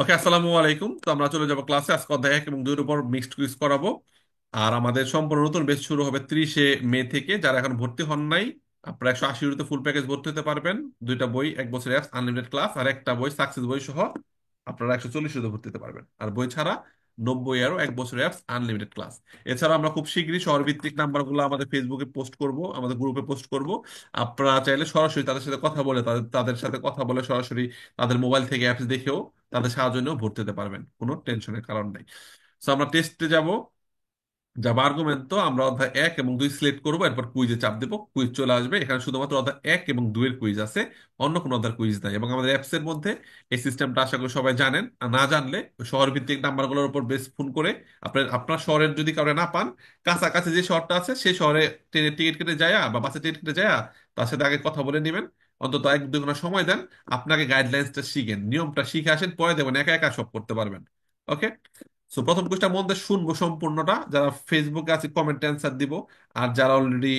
ওকে, আসসালামু আলাইকুম। তো আমরা চলে যাব ক্লাসে। আজকে অধ্যায় 1 এবং 2-এর উপর মিক্সড কুইজ করাবো। আর আমাদের সম্পূর্ণ নতুন ব্যাচ শুরু হবে 30শে মে থেকে। যারা এখন ভর্তি হন নাই, আপনারা 180 ইউরোতে ফুল প্যাকেজ ভর্তি হতে পারবেন। দুইটা বই, 1 বছর অ্যাপস আনলিমিটেড ক্লাস, আর একটা বই সাকসেস বই সহ আপনারা 140 ইউরোতে ভর্তি হতে পারবেন। আর বই ছাড়া 90 এক বছর অ্যাপস আনলিমিটেড ক্লাস। এছাড়া আমরা খুব শীঘ্রই শহরভিত্তিক নাম্বারগুলো আমাদের ফেসবুকে পোস্ট করব, আমাদের গ্রুপে পোস্ট করব। আপনারা চাইলে সরাসরি তাদের সাথে কথা বলে, তাদের সাথে কথা বলে সরাসরি তাদের মোবাইল থেকে অ্যাপস দেখেও তাদের সাহায্য নিয়েও ভর্তি হতে পারবেন। কোনো টেনশনের কারণ নাই। তো আমরা টেস্টে যাব। যাবা আর্গুমেন্ট, তো আমরা অধ্যায় 1 এবং 2 সিলেক্ট করবো, এরপর কুইজে চাপ দেবো, কুইজ চলে আসবে। এখানে শুধুমাত্র অধ্যায় 1 এবং 2-এর কুইজ আছে, অন্য কোনো অধ্যায়ের কুইজ নাই। এবং আমাদের অ্যাপস এর মধ্যে এই সিস্টেমটা আশা করি সবাই জানেন। আর না জানলে ওই শহর ভিত্তিক নাম্বারগুলোর উপর বেস ফোন করে আপনার শহরের যদি কাউরে না পান, কাছাকাছি যে শহরটা আছে সেই শহরে ট্রেনের টিকিট কেটে যায় বা বাসের টিকিট কেটে যায়, তার সাথে আগে কথা বলে নেবেন। অন্তত 1-2 ঘন্টা সময় দেন, আপনাকে গাইডলাইন্সটা শিখেন, নিয়মটা শিখে আসেন, পরে দেবেন একা একা সব করতে পারবেন। ওকে। সো প্রথম কোশ্চেন মন দিয়ে শুনবো সম্পূর্ণটা, যারা ফেসবুকে আছে কমেন্ট অ্যান্সার দিব। আর যারা অলরেডি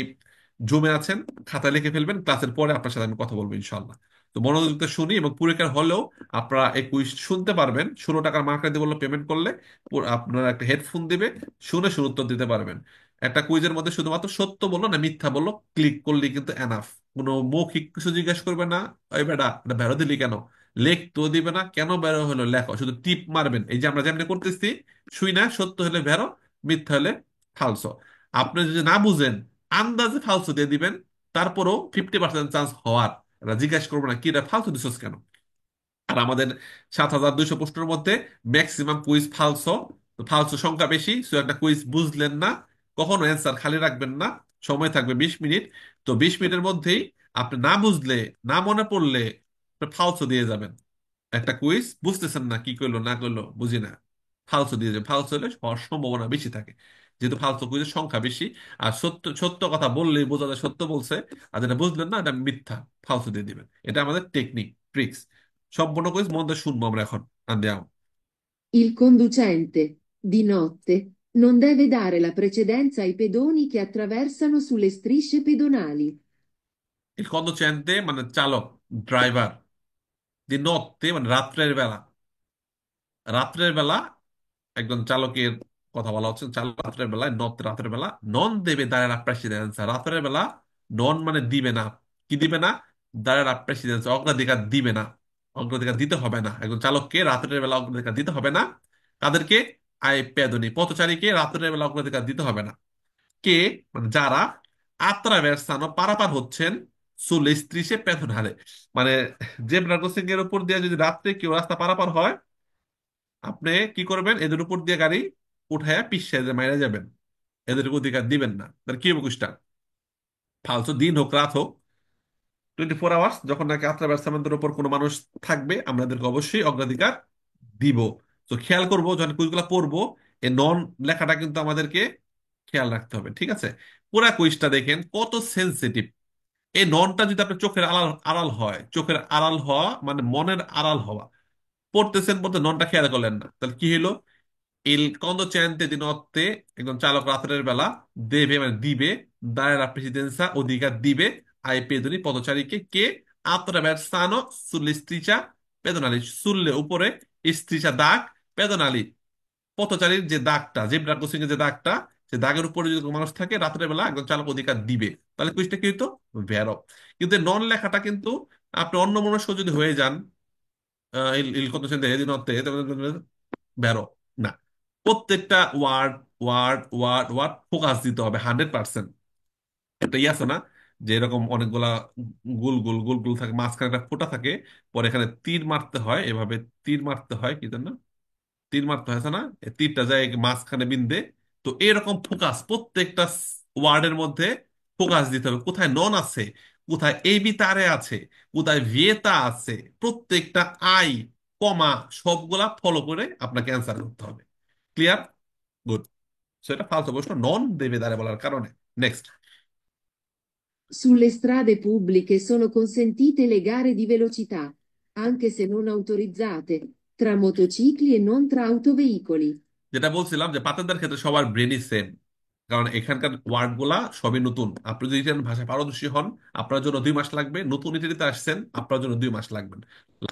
জুমে আছেন, খাতায় লিখে ফেলবেন, ক্লাসের পরে আপনার সাথে আমি কথা বলবো ইনশাল্লাহ। তো মনোযোগ দিয়ে শুনি, এবং পরীক্ষার হলেও আপনারা এই কুইজ শুনতে পারবেন। 16 টাকার মার্কার দিয়ে বললো পেমেন্ট করলে আপনারা একটা হেডফোন দিবে, শুনে শুনে উত্তর দিতে পারবেন। একটা কুইজের মধ্যে শুধুমাত্র সত্য বললো না মিথ্যা বললো ক্লিক করলেই কিন্তু এনাফ। কোনো মৌখিক কিছু জিজ্ঞেস করবে না, ওই বেটা এটা ভেড়ো দিলি কেন, লেখ তো দিবে না, কেন বেরো হলো লেখো, শুধু টিপ মারবেন, এই যে আমরা যেমনি করতেছি। শুই না, সত্য হলে ভেরো, মিথ্যা হলে ফালসো। আপনি যদি না বুঝেন, আন্দাজে ফালসো দিয়ে দিবেন। তারপরও 50% চান্স হওয়ার, এরা জিজ্ঞাসা করবো না কি এটা ফালতু দিছস কেন। আর আমাদের 7200 প্রশ্নের মধ্যে ম্যাক্সিমাম কুইজ ফালসো। তো ফালসো সংখ্যা বেশি, সো একটা কুইজ বুঝলেন না, কখনো অ্যান্সার খালি রাখবেন না। সময় থাকবে 20 মিনিট। তো 20 মিনিটের মধ্যেই আপনি না বুঝলে, না মনে পড়লে ফালসো দিয়ে যাবেন। একটা কুইজ বুঝতেছেন না, কি করলো না করলো বুঝি না, ফালতু দিয়ে যাবে। ফালতু হলে হওয়ার সম্ভাবনা বেশি থাকে, যেহেতু ফালতু কুইজের সংখ্যা বেশি। আর সত্য সত্য কথা বললেই বোঝা যায় সত্য বলছে, আর যেটা বুঝলেন না এটা মিথ্যা, ফালতু দিয়ে দিবেন। এটা আমাদের টেকনিক, ট্রিক্স। সম্পূর্ণ কুইজ মন দিয়ে শুনবো আমরা এখন। আন্দিয়াও। Il conducente, di notte, non deve dare la precedenza ai pedoni che attraversano sulle strisce pedonali. এর কন্ডুচেন্তে মানে চালক, ড্রাইভার। দি নত্তে মানে রাত্রের বেলা। রাত্রের বেলা একজন চালকের কথা বলা হচ্ছে। চালক রাত্রের বেলায়, রাতের বেলা নন দেবে দাঁড়ায় প্রেসিডেন্স। রাতের বেলা নন মানে দিবে না। কি দিবে না? দাঁড়ায় প্রেসিডেন্স, অগ্রাধিকার দিবে না। অগ্রাধিকার দিতে হবে না, একজন চালককে রাতের বেলা অগ্রাধিকার দিতে হবে না। তাদেরকে আই পেদনি পথচারীকে রাতের বেলা অগ্রাধিকার দিতে হবে না। কে? মানে যারা আত্রাভেরসানো পারাপার হচ্ছেন সুলে স্ত্রীসে পেথনালে। মানে জেব্রা ক্রসিং এর উপর দিয়ে যদি রাত্রে কেউ রাস্তা পারাপার হয়, আপনি কি করবেন? এদের উপর দিয়ে গাড়ি উঠায় পিছিয়ে মাইরা যাবেন, এদের অধিকার দিবেন না। তাহলে কি হবে কুষ্টা? ফালতু দিন হোক রাত হোক, 24 আওয়ার্স যখন নাকি আত্রা ব্যবস্থাপনার উপর কোনো মানুষ থাকবে, আমরা এদেরকে অবশ্যই অগ্রাধিকার দিব। তো খেয়াল করবো যখন কুইজগুলো পড়বো, এই নন লেখাটা কিন্তু আমাদেরকে খেয়াল রাখতে হবে, ঠিক আছে? পুরা কুইজটা দেখেন কত সেন্সিটিভ। এই ননটা যদি আপনার চোখের আড়াল আড়াল হয়, চোখের আড়াল হওয়া মানে মনের আড়াল হওয়া। পড়তেছেন বলতে ননটা খেয়াল করলেন না, তাহলে কি হলো? Il conducente di notte, একজন চালক রাতের বেলা, দেবে মানে দিবে, দাঁড়ায় প্রেসিডেন্সা অধিকার দিবে আই পেদনি পদচারীকে, কে attraversano sulle striscia pedonali, সুললে উপরে, স্ত্রীচা দাগ, পেদনালি পথচারীর যে দাগটা, জেব্রা ক্রসিং এর যে দাগটা, সে দাগের উপরে যদি কোনো মানুষ থাকে রাতের বেলা একজন চালক অধিকার দিবে। তাহলে কুইজটা কি হইতো? ভ্যারো। কিন্তু নন লেখাটা কিন্তু আপনি অন্য মনস্ক যদি হয়ে যান, ইল ইল conducente di notte বেরো না। প্রত্যেকটা word word word word focus দিতে হবে 100%। একটা আছে না, যে এরকম অনেকগুলা গুল গুল গুল গুল থাকে, মাঝখানে একটা ফোঁটা থাকে, পরে এখানে তীর মারতে হয়, এভাবে তীর মারতে হয়, কি জানো তীর মারতে হয়, আছে না? এই তীরটা যায় মাঝখানে বিন্দে। তো এরকম ফোকাস প্রত্যেকটা ওয়ার্ডের মধ্যে ফোকাস দিতে হবে, কোথায় নন আছে, কোথায় এবি তারে আছে, কোথায় ভিয়েতা আছে। প্রত্যেকটা আই, কমা, সবগুলা ফলো করে আপনাকে অ্যান্সার করতে হবে। ক্লিয়ার? গুড। সেটা ফালতু প্রশ্ন, নন দেবে দাঁড়ে বলার কারণে। Next. Sulle strade pubbliche sono consentite le gare di velocità, anche se non autorizzate, tra motocicli e non tra autoveicoli. যেটা বলছিলাম যে পাতেন্দার ক্ষেত্রে সবার ব্রেনই সেম। কারণ এখানকার ওয়ার্ড গুলা সবই নতুন। আপনি যদি ইটালিয়ান ভাষায় পারদর্শী হন, আপনার জন্য 2 মাস লাগবে। নতুন ইটালিতে আসছেন, আপনার জন্য 2 মাস লাগবে।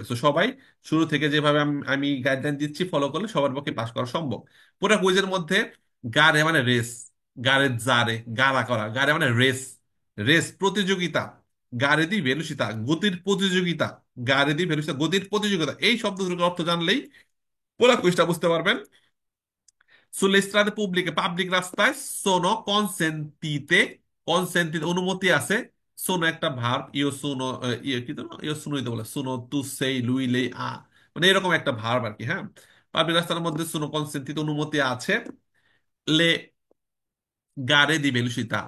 তো সবাই শুরু থেকে যেভাবে আমি গাইডলাইন দিচ্ছি ফলো করলে সবার পক্ষে পাস করা সম্ভব। পুরো কুইজের মধ্যে গারে মানে রেস, গারে জারে গারা করা, গারে মানে রেস, রেস প্রতিযোগিতা, গারে দি ভেলুসিতা গতির প্রতিযোগিতা, গারে দি ভেলুসিতা গতির প্রতিযোগিতা, এই শব্দগুলোর অর্থ জানলেই পুরো কুইজটা বুঝতে পারবেন। Sulle strade pubbliche, পাবলিক রাস্তায় sono consentite, consentite অনুমতি আছে। sono একটা ভার্ব, ইও sono, ইয়ে কি তো ইও sono দিতে বলে, sono tu sei lui lei ha, মানে এরকম একটা ভার্ব আর কি। হ্যাঁ, পাবলিক রাস্তার মধ্যে sono consentite অনুমতি আছে। le gare di velocità,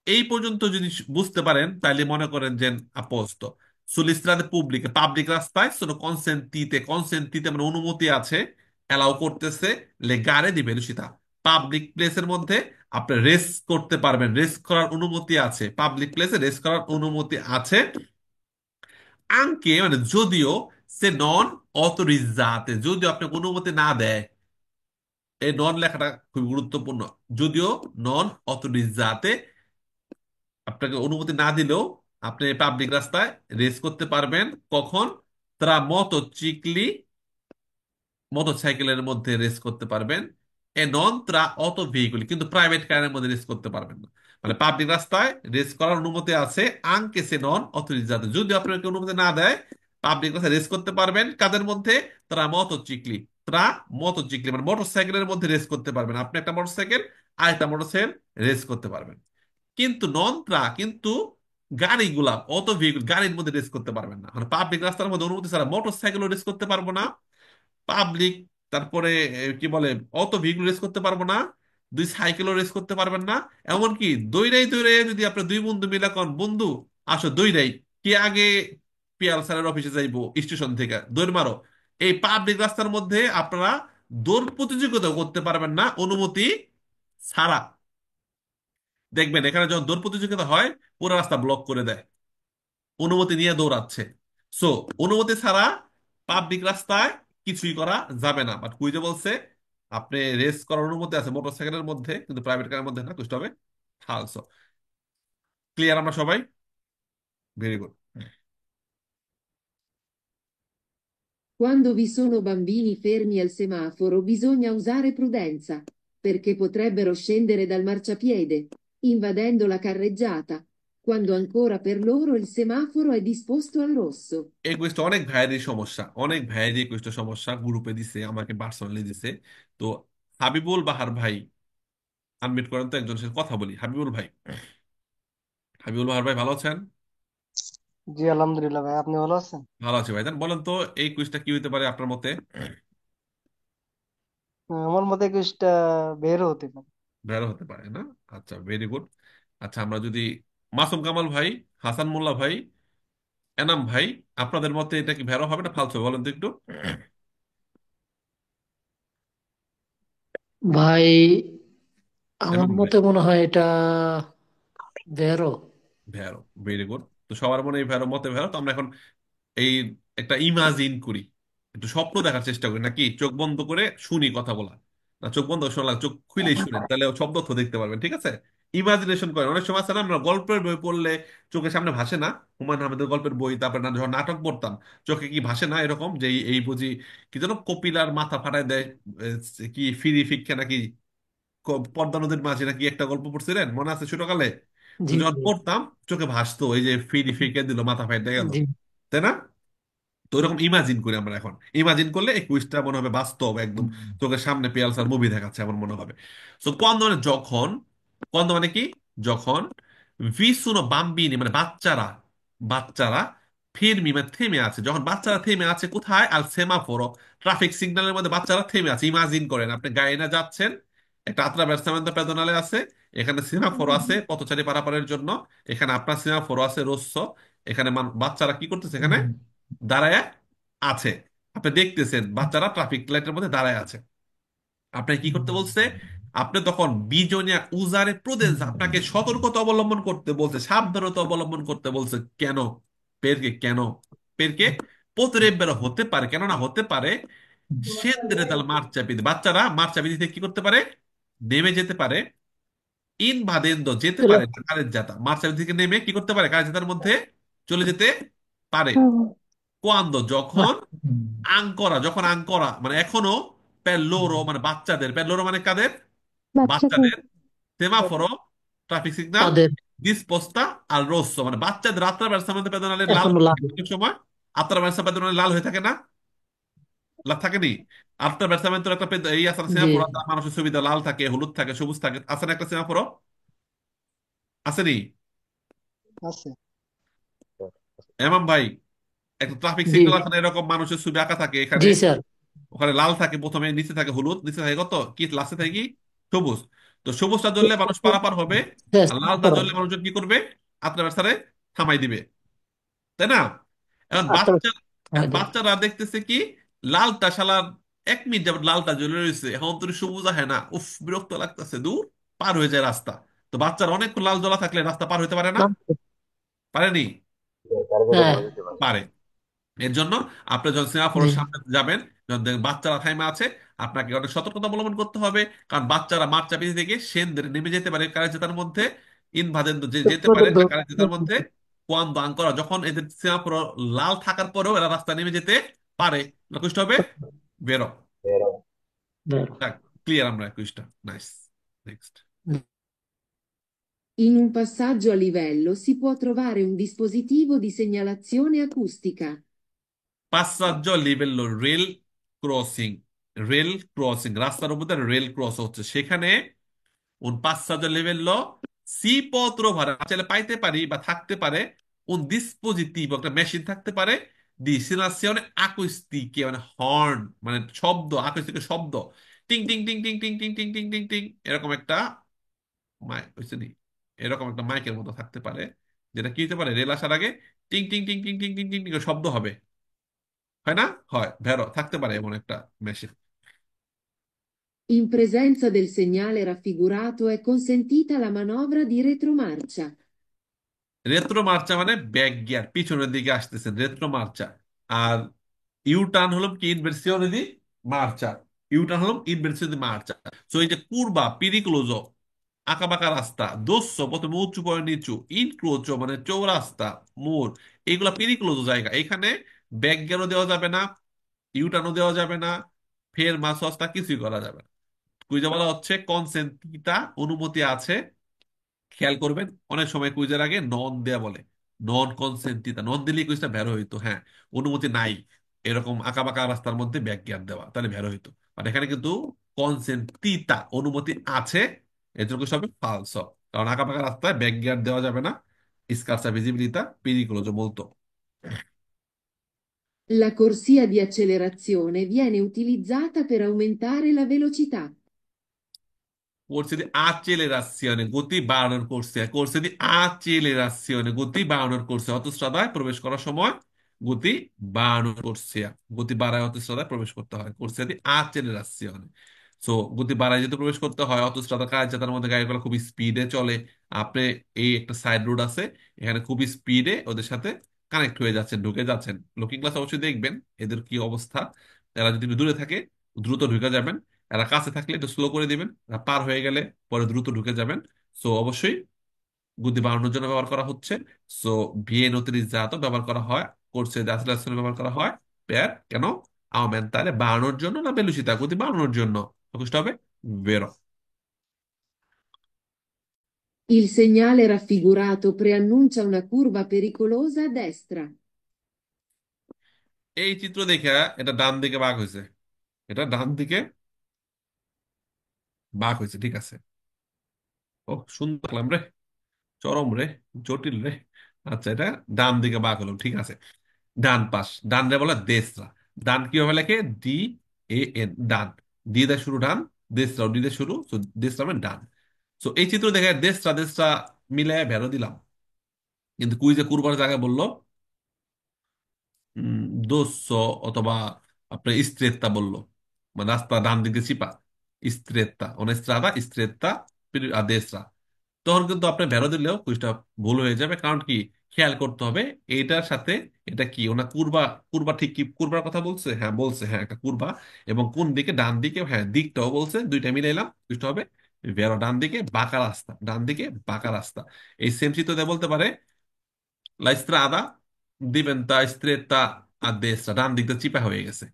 এই পর্যন্ত যদি বুঝতে পারেন তাহলে মনে করেন যে আপোস্ত। sulle strade pubbliche, পাবলিক রাস্তায় sono consentite, consentite মানে অনুমতি আছে, অ্যালাউ করতেছে। le gare di velocità, public প্লেসের মধ্যে আপনি রেস করতে পারবেন, রেস করার অনুমতি আছে, পাবলিক প্লেসে রেস করার অনুমতি আছে। আঙ্কে মানে যদিও, সে নন অথরিজাতে, যদিও আপনাকে অনুমতি না দেয়। এই নন লেখাটা খুব গুরুত্বপূর্ণ। যদিও নন অথরিজাতে, আপনাকে অনুমতি না দিলেও আপনি পাবলিক রাস্তায় রেস করতে পারবেন। কখন? তারা মোটরসাইকেলি, মোটরসাইকেলের মধ্যে রেস করতে পারবেন। এ নন ত্রা অত ভেহিকুলি, কিন্তু প্রাইভেট কারের মধ্যে রেস করতে পারবেন না। মানে পাবলিক রাস্তায় রেস করার অনুমতি আছে, আঙ্কে সে নন অথরিজাতে, যদি আপনাকে অনুমতি না দেয় পাবলিক রাস্তায় রেস করতে পারবেন। কাদের মধ্যে? তারা মোটরসাইকেলি, তারা মোটরসাইকেলি মানে মোটরসাইকেলের মধ্যে রেস করতে পারবেন। আপনি একটা মোটরসাইকেল আর একটা মোটরসাইকেল রেস করতে পারবেন। কিন্তু নন ট্রাক, কিন্তু গাড়িগুলা অত ভেহিকুল গাড়ির মধ্যে রেস করতে পারবেন না। মানে পাবলিক রাস্তার মধ্যে অনুমতি ছাড়া মোটর সাইকেলও রেস করতে পারবো না, পাবলিক, তারপরে কি বলে, অত ভেহিকুল রেস করতে পারবো না, দুই সাইকেলও রেস করতে পারবেন না। এমনকি দৌড়াই দৌড়ে যদি আপনার দুই বন্ধু মিলে কোন বন্ধু আসো দৌড়াই, কে আগে পিয়াল স্যারের অফিসে যাইবো স্টেশন থেকে দৌড় মারো, এই পাবলিক রাস্তার মধ্যে আপনারা দৌড় প্রতিযোগিতা করতে পারবেন না অনুমতি ছাড়া। দেখবেন এখানে যখন দৌড় প্রতিযোগিতা হয় পুরো রাস্তা ব্লক করে দেয়, অনুমতি নিয়ে দৌড়াচ্ছে। সো অনুমতি ছাড়া পাবলিক রাস্তায় কিছুই করা যাবে না। বাট কুইজে বলছে আপনি রেস করার অনুমতি আছে মোটরসাইকেলের মধ্যে, কিন্তু প্রাইভেট কারের মধ্যে না, কুইজটা হবে ফালসো। ক্লিয়ার আমরা সবাই? Very good. Quando vi sono bambini fermi al semaforo bisogna usare prudenza, perché potrebbero scendere dal marciapiede, invadendo la carreggiata, quando ancora per loro il semaforo è disposto al rosso. এই কুইজটা অনেক ভাইয়েরই সমস্যা, অনেক ভাইয়েরই কুইজটা সমস্যা, গ্রুপে দিছে, আমাকে পার্সোনালি দিছে। তো হাবিবুল বাহার ভাই আনমিট করেন তো, একজনের সাথে কথা বলি। হাবিবুল ভাই, হাবিবুল বাহার ভাই ভালো আছেন? জি আলহামদুলিল্লাহ ভাই, আপনি ভালো আছেন? ভালো আছে ভাই। বলেন তো এই কুইজটা কি হইতে পারে আপনার মতে? আমার মতে কিছুটা বের হতে পারে। বেরো হতে পারে না? আচ্ছা, ভেরি গুড। আচ্ছা, আমরা যদি মাসুম কামাল ভাই, হাসান মোল্লা ভাই, এনাম ভাই, আপনাদের মতে এটা কি ভেরো হবে না ফালতু হবে? বলেন তো একটু। ভাই, আমার এনাম ভাই, মতে মনে হয় এটা ভেরো। ভেরো, ভেরি গুড। তো সবার মনে এই ভেরো, মতে ভেরো। তো আমরা এখন এই একটা ইমাজিন করি, একটু স্বপ্ন দেখার চেষ্টা করি, নাকি চোখ বন্ধ করে শুনি কথা বলা, না চোখ বন্ধ করে শোনা লাগে, চোখ খুলেই শুনেন, তাহলে শব্দ অর্থ দেখতে পারবেন। ঠিক আছে? ইমাজিনেশন করেন। অনেক সময় আছে না, আমরা গল্পের বই পড়লে চোখের সামনে ভাসে না, হুমায়ুন আহমেদের গল্পের বই, তারপরে না যখন নাটক পড়তাম চোখে কি ভাসে না এরকম, যে এই বুঝি কি যেন কপিলার মাথা ফাটায় দেয়, কি ফিরি ফিক্ষে নাকি, পদ্মা নদীর মাঝে নাকি একটা গল্প পড়ছিলেন, মনে আছে ছোটকালে? তো জি যখন জি পড়তাম চোখে ভাসতো, এই যে ফিরি ফিকে দিল মাথা ফাইটে গেল, জি। তাই না? তো ওরকম ইমাজিন করি আমরা এখন। ইমাজিন করলে এই কুইজটা মনে হবে বাস্তব একদম, চোখের সামনে পিয়ালসার মুভি দেখাচ্ছে এমন মনে হবে। সো কোয়ান্দো মানে যখন, কোয়ান্দো মানে কি? যখন, ভিসুনো বাম্বিনি মানে বাচ্চারা, বাচ্চারা, ফিরমি মানে থেমে আছে, যখন বাচ্চারা থেমে আছে কোথায়? আল সেমাফোরো, ট্রাফিক সিগন্যালের মধ্যে বাচ্চারা থেমে আছে। ইমাজিন করেন আপনি গাড়ি না যাচ্ছেন, একটা আত্রা ব্যবস্থা পেদনালে আছে, এখানে সেমাফোরো আছে পথচারী পারাপারের জন্য, এখানে আপনার সেমাফোরো আছে রোস্য, এখানে বাচ্চারা কি করতেছে এখানে? দাঁড়ায় আছে। আপনি দেখতেছেন বাচ্চারা ট্রাফিক লাইটের মধ্যে দাঁড়ায় আছে। আপনাকে কি করতে বলছে? আপনি তখন বিজনিয়া উজারে প্রদেশ, আপনাকে সতর্কতা অবলম্বন করতে বলছে, সাবধানতা অবলম্বন করতে বলছে। কেন? পেরকে কেন? পেরকে potrebbero হতে পারে, কেন না হতে পারে, scendere dal marciapiede, বাচ্চারা মার্চাপিede থেকে কি করতে পারে? নেমে যেতে পারে। ইনভাদেন্দো যেতে চলো। পারে না কারেজ্জাতা, মার্চের দিকে নেমে কি করতে পারে, কারেজ্জাতার মধ্যে চলে যেতে পারে। কোয়ান্দো যখন, আঙ্করা যখন, আঙ্করা মানে এখনো, পেল্লোরো মানে বাচ্চাদের, পেল্লোরো মানে কাদের, বাচ্চাদের, সেমাফোরো ট্রাফিক সিগন্যাল, তাদের ডিসপোস্তা আর রোসো মানে বাচ্চাদের, আত্রা বেরসামেন্তে পেদোনালে লাল এখনো হয়ে থাকে লাগে। অনেক সময়। আত্রা বেরসা পেদোনালে লাল হয়ে থাকে না, লাল থাকেনি? আত্রা বেরসামেন্তের একটা এই আছে না, জি সেমাফোরো মানুষের সুবিধা, লাল থাকে, হলুদ থাকে, সবুজ থাকে, আছে না একটা সেমাফোরো, আসেনি? আছে। এমাম ভাই, একটা ট্রাফিক জি সিগন্যাল আছে না, এরকম মানুষের ছবি আঁকা থাকে এখানে। জি স্যার। ওখানে লাল থাকে প্রথমে, নিচে থাকে হলুদ, নিচে থাকে কত কি, লাস্টে থাকে কি, সবুজ। তো সবুজটা জ্বললে মানুষ পারাপার হবে, শেষ আর লালটা করো। জ্বললে মানুষজন কি করবে, আপনার ব্যবসারে থামাই দিবে, তাই না? এখন আটটা বাচ্চা, এখন হয়তো। বাচ্চারা দেখতেছে কি, লালটা শালার 1 মিনিট যাবত লালটা জ্বলে রয়েছে, এখন তুই সবুজ আহে না, উফ বিরক্ত লাগতেছে, দূর, পার হয়ে যায় রাস্তা। তো বাচ্চারা অনেক লাল জ্বলা থাকলে রাস্তা পার হইতে পারে না, নাম তো। পারেনি? হ্যাঁ। পারে। এর জন্য আপনি যখন জি। সেমাফোরের সামনে যাবেন, যখন দেখবেন বাচ্চারা থাইমা আছে, আপনাকে অনেক সতর্কতা অবলম্বন করতে হবে। কারণ বাচ্চারা মাঠ চাপিয়ে থেকে সেনদের নেমে যেতে পারে কারের জেতার মধ্যে, ইনভাদেন যে যেতে পারে না কারের জেতার মধ্যে। কোয়ান দান করা যখন এদের সেমাফোর লাল থাকার পরেও এরা রাস্তা নেমে যেতে পারে, কুইজটা হবে বেরো। বেরো। ক্লিয়ার আমরা কুইজটা, nice. Next. In un passaggio a livello si può trovare un dispositivo di segnalazione acustica. পাঁচসার্য লিবেল, রেল ক্রসিং, রেল ক্রসিং রাস্তার উপর দিয়ে রেল ক্রস হচ্ছে, সেখানে un passaggio a livello si può trovare, চাইলে পাইতে পারি বা থাকতে পারে, un dispositivo একটা মেশিন থাকতে পারে, di segnalazione acustica মানে হর্ন, মানে শব্দ, acoustic শব্দ, টিং টিং টিং টিং টিং টিং টিং টিং টিং টিং, এরকম একটা মাইক হচ্ছে নি, এরকম একটা মাইকের মতো থাকতে পারে, যেটা কি হতে পারে, রেল আসার আগে টিং টিং টিং টিং টিং টিং টিং টিং করে শব্দ হবে, হয় না? হয়, ভেরো থাকতে পারে এমন একটা machine. In presenza del segnale raffigurato è consentita la manovra di retromarcia. রেত্রো মার্চা মানে ব্যাক গিয়ার, পিছনের দিকে আসতেছেন, রেত্রো মার্চা। আর ইউ টার্ন হলো কি, ইনভার্সিওনে দি মার্চা, ইউ টার্ন হলো ইনভার্সিওনে দি মার্চা। সো এই যে কুরবা, পিরিক্লোজো, আঁকা বাঁকা রাস্তা, দোস্ত প্রথমে উঁচু পরে নিচু, ইনক্রোচো মানে চৌরাস্তা, মোড়, এইগুলা পিরিক্লোজো জায়গা। এখানে ব্যাক গিয়ারও দেওয়া যাবে না, ইউ টার্নও দেওয়া যাবে না, ফের মাসস্তা কিছুই করা যাবে না। কুইজে বলা হচ্ছে কনসেন্টিটা, অনুমতি আছে। খেয়াল করবেন, অনেক সময় কুইজের আগে নন দেয়া বলে, নন কনসেন্টিতা, নন দিলেই কুইজটা ভ্যারো হইতো, হ্যাঁ, অনুমতি নাই, এরকম আঁকা বাঁকা রাস্তার মধ্যে ব্যাক গিয়ার দেওয়া, তাহলে ভ্যারো হইতো। আর এখানে কিন্তু কনসেন্টিতা, অনুমতি আছে, এর জন্য কুইজটা হবে ফালসো, কারণ আঁকা বাঁকা রাস্তায় ব্যাক গিয়ার দেওয়া যাবে না, স্কার্সা ভিজিবিলিতা পিরিকুলোজো molto। La corsia di accelerazione viene utilizzata per aumentare la velocità. Corsi di accelerazione, গতি বাড়ানোর কোর্সে, কোর্সে দি accelerazione, গতি বাড়ানোর কোর্সে, অটোস্ট্রাদায় প্রবেশ করার সময় গতি বাড়ানোর কোর্সে, গতি বাড়ায় অটোস্ট্রাদায় প্রবেশ করতে হয়, কোর্সে দি accelerazione। সো গতি বাড়ায় যেহেতু প্রবেশ করতে হয়, অটোস্ট্রাদা কাজ যাতার মধ্যে গাড়িগুলো খুবই স্পিডে চলে, আপনি এই একটা সাইড রোড আছে, এখানে খুবই স্পিডে ওদের সাথে কানেক্ট হয়ে যাচ্ছেন, ঢুকে যাচ্ছেন। লুকিং গ্লাস অবশ্যই দেখবেন এদের কি অবস্থা, এরা যদি একটু দূরে থাকে দ্রুত ঢুকে যাবেন, এরা কাছে থাকলে একটু স্লো করে দিবেন, এরা পার হয়ে গেলে পরে দ্রুত ঢুকে যাবেন। সো অবশ্যই গতি বাড়ানোর জন্য ব্যবহার করা হচ্ছে। সো bien utilizzato ব্যবহার করা হয়, করছে de acelerazione ব্যবহার করা হয়, per কেন, aumentare বাড়ানোর জন্য না velocità, গতি বাড়ানোর জন্য, বুঝতে হবে vero। Il segnale raffigurato preannuncia una curva pericolosa a destra. এই চিত্র দেখে এটা ডান দিকে বাঁক হয়েছে, এটা ডান দিকে বাঁক হয়েছে, ঠিক আছে। ও সুন্দর লাগলাম রে, চরম রে, জটিল রে। আচ্ছা, এটা ডান দিকে বাঁক হলো, ঠিক আছে। ডান পাশ, ডান রে বলে দেশরা, ডান কিভাবে লেখে, D A N, done, D দিয়ে শুরু ডান, দেশরা ডি দিয়ে শুরু, তো দেশরা মানে ডান। তো এই চিত্র দেখে দেশরা দেশরা মিলে ভেড়ো দিলাম, কিন্তু কুইজে কুরবার জায়গায় বললো দোস্ত, অথবা আপনার ইস্ত্রেত্তা বললো, মানে রাস্তা ডান দিকে চিপা, ইস্ত্রেত্তা, অনেস্ত্রাদা ইস্ত্রেত্তা দেশরা। তখন কিন্তু আপনি ভেড়ো দিলেও কুইজটা ভুল হয়ে যাবে, কারণ কি, খেয়াল করতে হবে এইটার সাথে এটা কি, ওনা কুরবা, কুরবা ঠিক কি কুরবার কথা বলছে, হ্যাঁ বলছে, হ্যাঁ একটা কুরবা, এবং কোন দিকে, ডান দিকে, হ্যাঁ দিকটাও বলছে, দুইটা মিলাইলাম, কুইজটা হবে ভেরো ডান দিকে বাঁকা রাস্তা, ডান দিকে বাঁকা রাস্তা। এই সেম চিত্র দিয়ে বলতে পারে লা Strada diventa stretta a destra, ডান দিকটা চিপা হয়ে গেছে,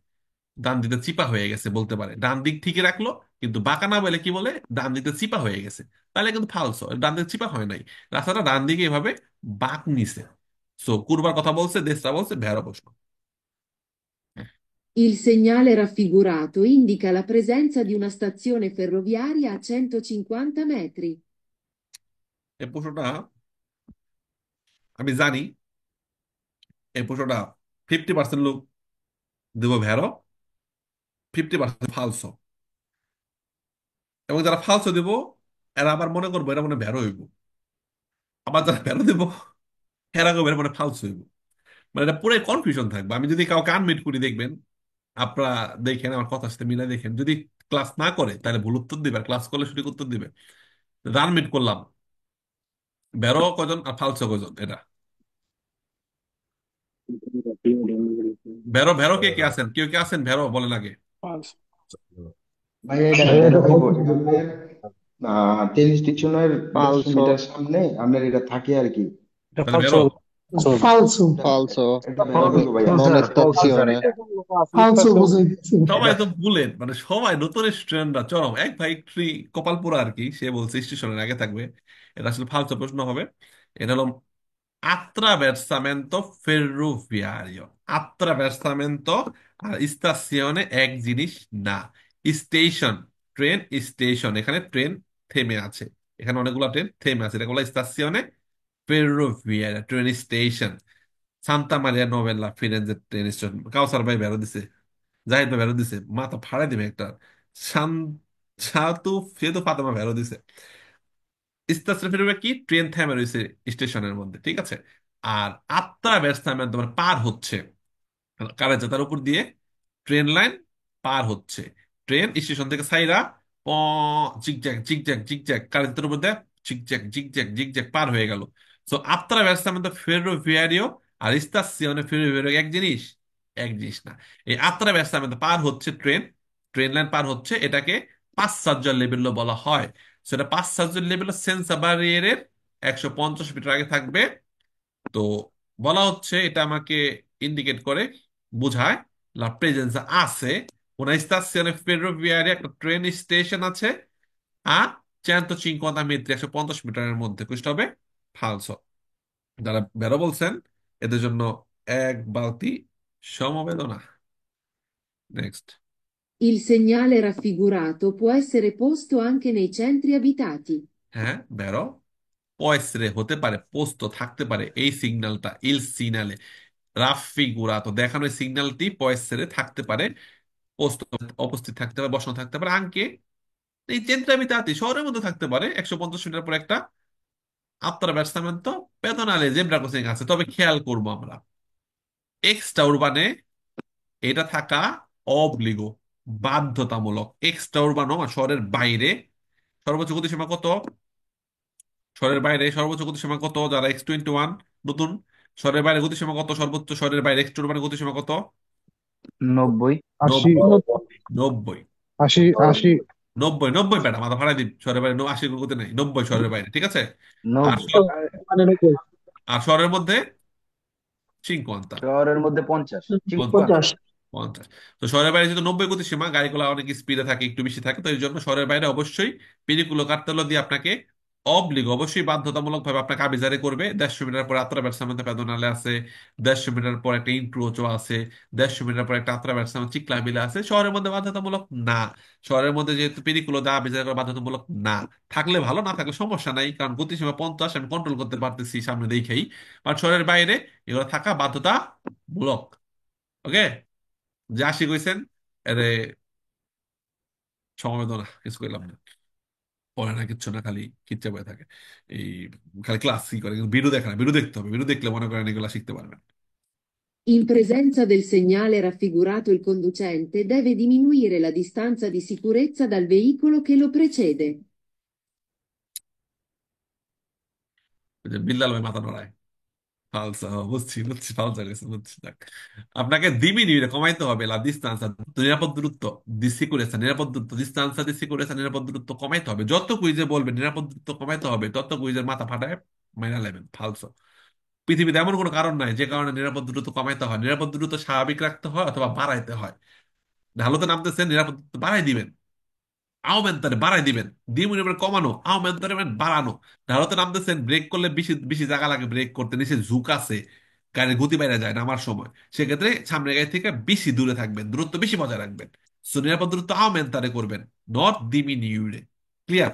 ডান দিকটা চিপা হয়ে গেছে বলতে পারে। ডান দিক ঠিকই রাখলো, কিন্তু বাঁকা না বলে কি বলে, ডান দিকটা চিপা হয়ে গেছে। তাহলে কিন্তু ফালসো, ডান দিকে চিপা হয় নাই, রাস্তাটা ডান দিকে এভাবে বাঁক নিছে। সো কুরবার কথা বলছে, দেশটা বলছে, ভেড়ো প্রশ্ন। Il segnale raffigurato indica la presenza di una stazione ferroviaria a 150 metri. এই প্রশ্নটা আমি জানি, এই প্রশ্নটা 50% লোক দেব ভেড়ো, 50% ফালসো। এবং যারা ফালসো দেব এরা আবার মনে করবো এরা মনে ভেড়ো হইব, আবার যারা ভেড়ো দেবো এরা করবো এরা মানে ফালসো হইব। মানে এটা পুরো কনফিউশন থাকবে। আমি যদি কাউকে আনমিট করি দেখবেন, আপনারা দেখেন আমার কথার সাথে মিলাই দেখেন, যদি ক্লাস না করে তাহলে ভুল উত্তর দিবে, আর ক্লাস করলে সঠিক উত্তর দিবে। আনমিট করলাম, ভেড়ো কজন আর ফালসো কজন এটা। ভেড়ো ভেড়ো কে কে আছেন, কেউ কে আছেন ভেড়ো বলেন আগে। Falso. ভাই এটা ভাইয়া এটা এটা হইব, falso এটা বলবো। আপনার ট্রেন স্টেশনের 150 Falso. মিটার সামনে আপনার এটা থাকে আর কি। Era তাহলে falso. ভেড়ো। Falso. এটা Falso, এটা বেরো হইব ভাইয়া। non è falso sir stazione. এটা। Falso বুঝাইতেছি। সবাই এটা তো বুলেট, মানে সবাই নতুন স্টুডেন্টরা চরম এক ভাই কপাল পোড়া আর কি, সে বলছে স্টেশনের আগে থাকবে। এটা আসলে ফালতু প্রশ্ন হবে। এটা হলো attraversamento ferroviario, attraversamento আর স্তাসিওনে এক জিনিস না। স্টেশন, ট্রেন স্টেশন, এখানে ট্রেন থেমে আছে, এখানে অনেকগুলো ট্রেন থেমে আছে, এটা বলা স্তাসিওনে ফেরোভিয়ারিয়া, train station. Santa Maria Novella Firenze train station. Kausar ভাই বেরো দিছে, জাহিদ ভাই বেরো দিছে, মাথা ফাড়াই দিবে একটা। শান শাতু ফেদু ফাতেমা বেরো দিছে। ইস্তাসরা ফিরবে কি, ট্রেন থেমে রয়েছে স্টেশনের মধ্যে, ঠিক আছে। আর আত্রা ব্যস্তামের তোমার পার হচ্ছে, কারেন্ট তার উপর দিয়ে ট্রেন লাইন পার হচ্ছে। ট্রেন স্টেশন থেকে সাইরা প জিগজ্যাগ জিগজ্যাগ জিগজ্যাগ কারেন্টের উপর দিয়ে জিগজ্যাগ জিগজ্যাগ জিগজ্যাগ পার হয়ে গেল। সো আত্রা ব্যস্তামের ফেরোভিয়ারিও আর স্তাসিওনে ফেরোভিয়ারিও এক জিনিস, এক জিনিস না। এই আত্রা ব্যস্তামের পার হচ্ছে ট্রেন, ট্রেন লাইন পার হচ্ছে, এটাকে পাঁচসাজ্জা লেভেল বলা হয়। সেটা পাঁচসাজ্জা লেভেল সেন্সা ব্যারিয়ারের 150 মিটার আগে থাকবে। তো বলা হচ্ছে এটা আমাকে ইন্ডিকেট করে, বোঝায় লা প্রেজেন্স আছে una stazione ferroviaria, একটা ট্রেন স্টেশন আছে। আর 150 metri, 150 মিটারের মধ্যে কুষ্ট হবে ফালসো। যারা বেরো বলছেন এদের জন্য এক বালতি সমবেদনা। Next. Il segnale raffigurato può essere posto anche nei centri abitati. হ্যাঁ বেরো, পয়সরে হতে পারে, পোস্ত থাকতে পারে এই সিগন্যালটা, ইল সিগনালে রাফিগুরাতো দেখানো এই সিগন্যালটি পয়সরে থাকতে পারে, পোস্ত উপস্থিত থাকতে পারে, বসানো থাকতে পারে। আঙ্কে এই চেন্ত্রাবিতে আতি শহরের মধ্যে থাকতে পারে 150 মিটার পর একটা আত্মার ব্যস্তামেন্ট পেদনালে জেব্রা ক্রসিং আছে। তবে খেয়াল করবো আমরা এক্সট্রা উরবানে এটা থাকা অব্লিগো, বাধ্যতামূলক। এক্সট্রা উরবানো শহরের বাইরে সর্বোচ্চ গতিসীমা কত, শহরের বাইরে সর্বোচ্চ গতিসীমা কত, যারা X21 নতুন, শহরের বাইরে গতিসীমা কত সর্বোচ্চ, শহরের বাইরে এক্সট্রা উরবানে গতিসীমা কত, 90, 80, 90। 90, 80, 80, 90, 90 বেটা মাথা ভাড়াই দিন, শহরের বাইরে 80 গতি নেই, 90 শহরের বাইরে, ঠিক আছে। আর 90, মানে 90, আর শহরের মধ্যে 50, শহরের মধ্যে 50, 50, 50, 50। তো শহরের বাইরে যেহেতু 90 গতি সীমা, গাড়িগুলো অনেক স্পিডে থাকে, একটু বেশি থাকে, তো এই জন্য শহরের বাইরে অবশ্যই পেরিকুলো কার্তেলো দিয়ে আপনাকে অবশ্যই বাধ্যতামূলক ভাবে আপনাকে আবিজারে করবে। 150 মিটার পর আত্রা ব্যাটসম্যান পেদনালে আছে, 150 মিটার পর একটা ইন্ট্রোচো আছে, 150 মিটার পর একটা আত্রা ব্যাটসম্যান চিকলা বিলে আছে। শহরের মধ্যে বাধ্যতামূলক না, শহরের মধ্যে যেহেতু পেরিকুলো দেওয়া আবিজারে করা বাধ্যতামূলক না। থাকলে ভালো, না থাকলে সমস্যা নাই, কারণ গতিসীমা 50 আমি কন্ট্রোল করতে পারতেছি সামনে দেখেই। বাট শহরের বাইরে এগুলো থাকা বাধ্যতামূলক। ওকে, যে আশি কইছেন এরে সমবেদনা, কিছু কইলাম না, পড়ে না কিচ্ছু না, খালি কিচ্ছা বয়ে থাকে। এই খালি ক্লাস কি করে, কিন্তু ভিডিও দেখে না, ভিডিও দেখতে হবে, ভিডিও দেখলে মনে করেন এগুলো শিখতে পারবেন। In presenza del segnale raffigurato, il conducente deve diminuire la distanza di sicurezza dal veicolo che lo precede. ওই যে বিল্লাল ভাই মাথা নড়ায়। ফালসা, বুঝছি বুঝছি, ফালসা গেছে, বুঝছি। যাক। আপনাকে ডিমিনিউরে কমাইতে হবে লা ডিস্টেন্স, নিরাপদ দূরত্ব, দিসি করেছে নিরাপদ দূরত্ব, ডিস্টেন্স দিসি করেছে নিরাপদ দূরত্ব কমাইতে হবে। যত কুইজে বলবেন নিরাপদ দূরত্ব কমাইতে হবে, তত কুইজের মাথা ফাটায় মাইনা নেবেন। ফালসা। পৃথিবীতে এমন কোনো কারণ নাই যে কারণে নিরাপদ দূরত্ব কমাইতে হয়। নিরাপদ দূরত্ব স্বাভাবিক রাখতে হয় অথবা বাড়াইতে হয়। ঢালুতে নামতেছেন, নিরাপদ দূরত্ব বাড়াই দিবেন, আওমেন্টারে বাড়াই দিবেন। দ্বিগুণ এবার কমানো, আওমেন্টারে বাড়ানো। ঢালুতে নামতেছেন, ব্রেক করলে বেশি বেশি জায়গা লাগে ব্রেক করতে, নিচে ঝুঁক আছে, গাড়ির গতি বাইরে যায় নামার সময়। সেক্ষেত্রে সামনের গাড়ি থেকে বেশি দূরে থাকবেন, দূরত্ব বেশি বজায় রাখবেন। সো নিরাপদ দূরত্ব আওমেন্টারে করবেন, নট ডিমিনিউরে। ক্লিয়ার?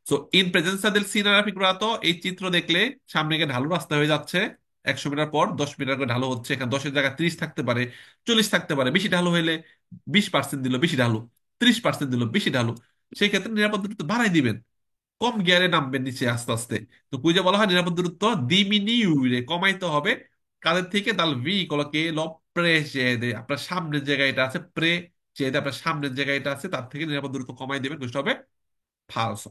সো ইন প্রেজেন্সা দেল সিনারা ফিগুরাতো, এই চিত্র দেখলে সামনে গিয়ে ঢালু রাস্তা হয়ে যাচ্ছে। 100 মিটার পর 10 মিটার করে ঢালু হচ্ছে। এখানে 10-এর জায়গায় 30 থাকতে পারে, 40 থাকতে পারে। বেশি ঢালু হইলে 20% দিল বেশি ঢালু, 30% দিল বেশি ঢালু। সেই ক্ষেত্রে নিরাপদ দূরত্ব বাড়াই দিবেন, কম গিয়ারে নামবেন নিচে আস্তে আস্তে। তো কুইজে বলা হয় নিরাপদ দূরত্ব ডিমিনিউরে কমাইতে হবে। কাদের থেকে? দাল ভিকলকে লো প্রেসেদে, আপনার সামনের জায়গায় এটা আছে, প্রে চেদে, আপনার সামনের জায়গায় এটা আছে, তার থেকে নিরাপদ দূরত্ব কমাই দেবেন। বুঝতে হবে ফালসো।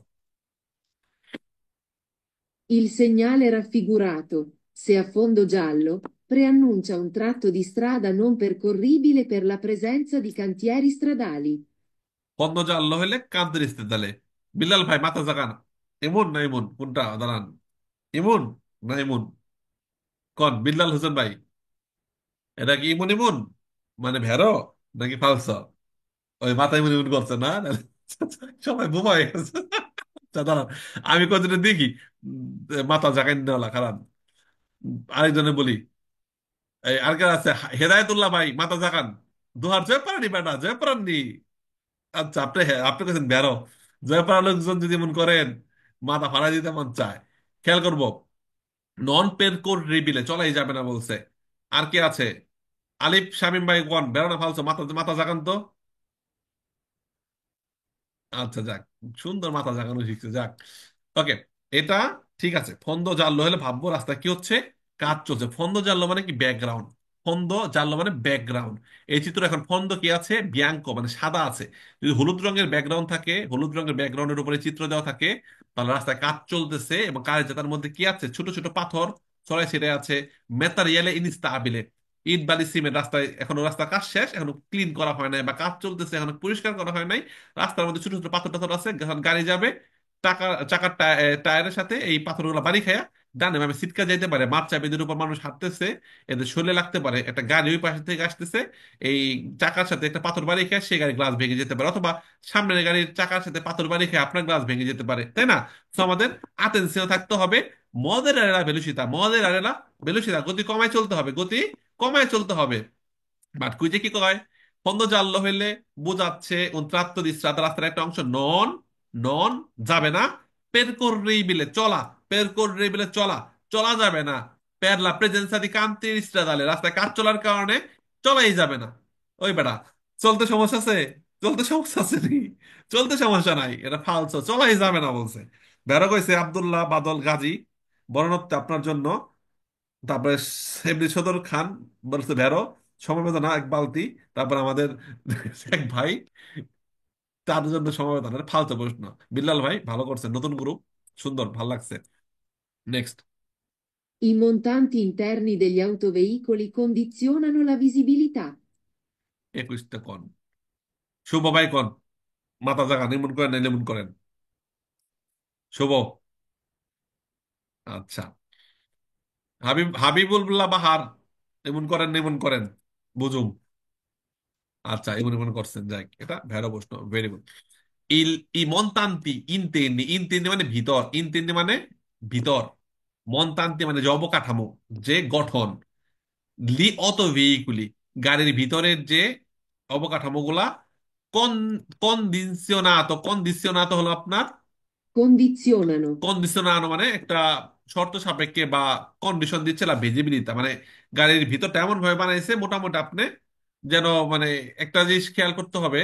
Il segnale raffigurato, se a fondo giallo, preannuncia un tratto di strada non percorribile per la presenza di cantieri stradali. বন্ধ জানলো হলে কান্দের ইস্তেদালে। বিল্লাল ভাই মাথা জাগান। এমন না এমন কোনটা দাঁড়ান? এমন না এমন? কোন বিল্লাল হোসেন ভাই? এটা কি ইমন ইমন মানে ভেরো নাকি ফালসা? ওই মাথায় মনে মনে করছে না? সবাই বোমা হয়ে গেছে। আচ্ছা, দাঁড়ান, আমি কতটা দেখি। মাথা জাগাই নেওয়ালা খারাপ। আরেকজনে বলি, এই আর কে আছে? হেদায়তুল্লাহ ভাই মাথা জাগান। দুহার জয় পারানি বেটা, জয় পারানি। আচ্ছা, আপনি, হ্যাঁ আপনি কাছেন বেরো। জয় পাড়ার লোকজন যদি এমন করেন, মাথা ফাড়াই দিতে মন চায়। খেয়াল করবো, নন পের কোড রিবিলে চলাই যাবে না বলছে। আর কি আছে? আলিফ শামিম ভাই কোন বেরোনা ফালছো, মাথা মাথা জাগান তো। আচ্ছা, যাক, সুন্দর মাথা জাগানো শিখছে, যাক। ওকে, এটা ঠিক আছে। ফন্দ জানলো হলে ভাববো রাস্তা কি হচ্ছে, কাজ চলছে। ফন্দ জানলো মানে কি? ব্যাকগ্রাউন্ড। ফন্দ জানলো মানে ব্যাকগ্রাউন্ড। এই চিত্র এখন ফন্দ কি আছে? বিয়াঙ্কো মানে সাদা আছে। যদি হলুদ রঙের ব্যাকগ্রাউন্ড থাকে, হলুদ রঙের ব্যাকগ্রাউন্ডের উপরে চিত্র দেওয়া থাকে, তাহলে রাস্তায় কাজ চলতেছে এবং কাজ তার মধ্যে কি আছে? ছোট ছোট পাথর ছড়াই ছিটে আছে। মেটারিয়ালে ইনস্টাবিলে, ইট বালি সিমেন্ট। রাস্তায় এখনো রাস্তা কাজ শেষ, এখনো ক্লিন করা হয় নাই বা কাজ চলতেছে, এখনো পরিষ্কার করা হয় নাই। রাস্তার মধ্যে ছোট ছোট পাথর টাথর আছে, যখন গাড়ি যাবে টাকা চাকার টায়ারের সাথে এই পাথরগুলো বাড়ি খায়া ডানে বামে ছিটকা যাইতে পারে। মাছ চাপে এদের উপর মানুষ হাঁটতেছে, এদের শরীরে লাগতে পারে। একটা গাড়ি ওই পাশে থেকে আসতেছে, এই চাকার সাথে একটা পাথর বাড়ি খেয়ে সেই গাড়ি গ্লাস ভেঙে যেতে পারে, অথবা সামনের গাড়ির চাকার সাথে পাথর বাড়ি খেয়ে আপনার গ্লাস ভেঙে যেতে পারে, তাই না? তো আমাদের আতেন্সিও থাকতে হবে। মদের আরেলা ভেলুসিতা, মদের আরেলা ভেলুসিতা, গতি কমায় চলতে হবে, গতি কমায় চলতে হবে। বাট কুইজে কি কয়? ফন্দ জানলো হইলে বোঝাচ্ছে উন্ত্রাত্ত দিশ্রাত, রাস্তার একটা অংশ নন, নন যাবে না। পেরকোররিবিলে চলা, পেরকোররিবিলে চলা, চলা যাবে না। পেরলা প্রেজেন্সা দি কান্তি ইস্ট্রাদালে, রাস্তায় কাজ চলার কারণে চলাই যাবে না। ওই বেটা, চলতে সমস্যা আছে? চলতে সমস্যা আছে নাকি? চলতে সমস্যা নাই, এটা ফালসো, চলাই যাবে না বলছে। বেরো কইছে আব্দুল্লাহ বাদল গাজী, বরণত্ব আপনার জন্য। তারপরে এমনি সদর খান বলছে ভেরো, সমবেদনা এক বালতি। তারপর আমাদের এক ভাই, তার জন্য সমবেদনা। এটা ফালতু প্রশ্ন। বিল্লাল ভাই ভালো করছেন, নতুন গ্রুপ, সুন্দর, ভাল লাগছে। Next. I montanti interni degli autoveicoli condizionano la visibilità. 21টা কোন? শুভ ভাই কোন? মাথা জাগা, নিমন করেন না নিমন করেন? শুভ। আচ্ছা, হাবিবুল্লাহ বাহার, এমন করেন নিমন করেন? বুঝুম। আচ্ছা, এমন এমন করছেন, যাই, এটা ভেরো প্রশ্ন, ভেরি গুড। ইল ই মন্তান্তি ইনতেন্দি, ইনতেন্দি মানে ভিতর, ইনতেন্দি মানে ভিতর, মন্তান্তি মানে যে অবকাঠামো, যে গঠন, লি অত ভেহিকুলি গাড়ির ভিতরের যে অবকাঠামোগুলা, কন কন্ডিশনাতো, কন্ডিশনাতো হলো আপনার, Condizionano. কন্ডিশনানো মানে একটা শর্ত সাপেক্ষে বা কন্ডিশন দিচ্ছে না, ভিজিবিলিটি মানে গাড়ির ভিতরটা এমন ভাবে বানাইছে মোটামুটি আপনি যেন, মানে একটা জিনিস খেয়াল করতে হবে।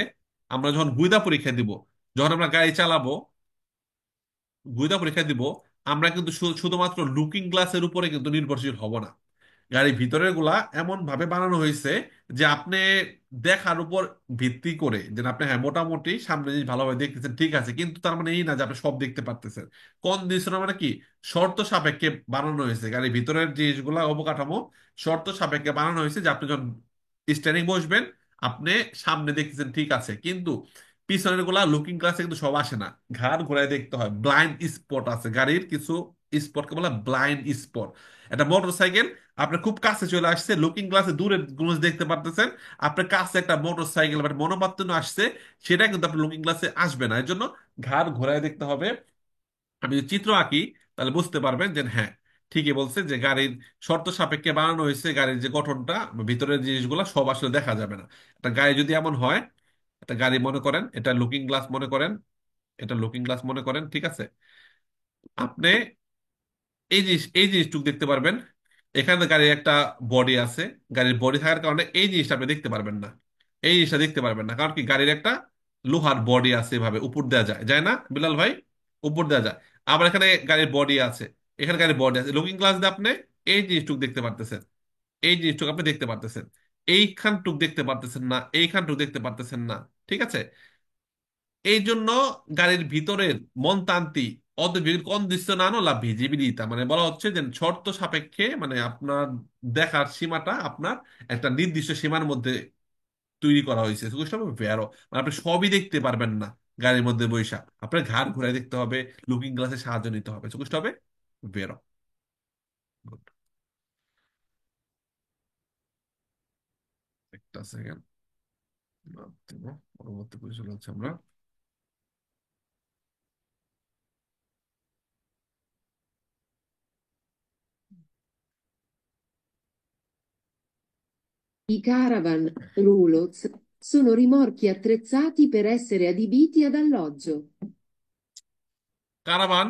আমরা যখন গুইদা পরীক্ষা দিব, যখন আমরা গাড়ি চালাবো, গুইদা পরীক্ষা দিব, আমরা কিন্তু শুধুমাত্র লুকিং গ্লাসের উপরে কিন্তু নির্ভরশীল হব না। গাড়ির ভিতরের গুলা এমন ভাবে বানানো হয়েছে যে আপনি দেখার উপর ভিত্তি করে যে আপনি হ্যাঁ মোটামুটি সামনে জিনিস ভালোভাবে দেখতেছেন ঠিক আছে, কিন্তু তার মানে এই না যে আপনি সব দেখতে পারতেছেন। কন্ডিশনার মানে কি, শর্ত সাপেক্ষে বানানো হয়েছে গাড়ির ভিতরের জিনিসগুলো, অবকাঠামো শর্ত সাপেক্ষে বানানো হয়েছে যে আপনি যখন স্ট্যান্ডিং বসবেন আপনি সামনে দেখতেছেন ঠিক আছে, কিন্তু পিছনের গুলা লুকিং গ্লাসে কিন্তু সব আসে না, ঘাড় ঘুরায় দেখতে হয়। ব্লাইন্ড স্পট আছে গাড়ির কিছু, স্পটকে বলা ব্লাইন্ড স্পট। একটা মোটর সাইকেল আপনার খুব কাছে চলে আসছে, লুকিং গ্লাসে দূরে জিনিস দেখতে পারতেছেন, আপনার কাছে একটা মোটর সাইকেল মানে মনোমাত্র আসছে, সেটা কিন্তু আপনার লুকিং গ্লাসে আসবে না। এর জন্য ঘাড় ঘোরায় দেখতে হবে। আমি যদি চিত্র আঁকি তাহলে বুঝতে পারবেন যে হ্যাঁ ঠিকই বলছে, যে গাড়ির শর্ত সাপেক্ষে বানানো হয়েছে, গাড়ির যে গঠনটা ভিতরের জিনিসগুলো সব আসলে দেখা যাবে না। একটা গাড়ি যদি এমন হয়, একটা গাড়ি মনে করেন এটা লুকিং গ্লাস মনে করেন, এটা লুকিং গ্লাস মনে করেন, ঠিক আছে? আপনি এই জিনিসটুকু দেখতে পারবেন, এখানে গাড়ির একটা বডি আছে, গাড়ির বডি থাকার কারণে এই জিনিসটা আপনি দেখতে পারবেন না। এই জিনিসটা দেখতে পারবেন না কারণ কি, গাড়ির একটা লোহার বডি আছে, এভাবে উপর দেওয়া যায় যায় না বিলাল ভাই? উপর দেওয়া যায়। আবার এখানে গাড়ির বডি আছে, এখানে গাড়ির বডি আছে, লুকিং গ্লাস দিয়ে আপনি এই জিনিসটুকু দেখতে পারতেছেন, এই জিনিসটুকু আপনি দেখতে পারতেছেন, এইখানটুক দেখতে পারতেছেন না, এইখানটুক দেখতে পারতেছেন না, ঠিক আছে? এই জন্য গাড়ির ভিতরের মনতান্তি অদ্ভুত কন্ডিশনানো লা ভিজিবিলিতা, মানে বলা হচ্ছে যে শর্ত সাপেক্ষে মানে আপনার দেখার সীমাটা আপনার একটা নির্দিষ্ট সীমার মধ্যে তৈরি করা হয়েছে। সুকুষ্ট হবে ভেরো, মানে আপনি সবই দেখতে পারবেন না গাড়ির মধ্যে বৈশা, আপনার ঘাড় ঘুরাই দেখতে হবে, লুকিং গ্লাসের সাহায্য নিতে হবে। সুকুষ্ট হবে ভেরো। Good. একটা সেকেন্ড, পরবর্তী পরিচালনা হচ্ছে আমরা। I caravan roulots sono rimorchi attrezzati per essere adibiti ad alloggio. কারাভান,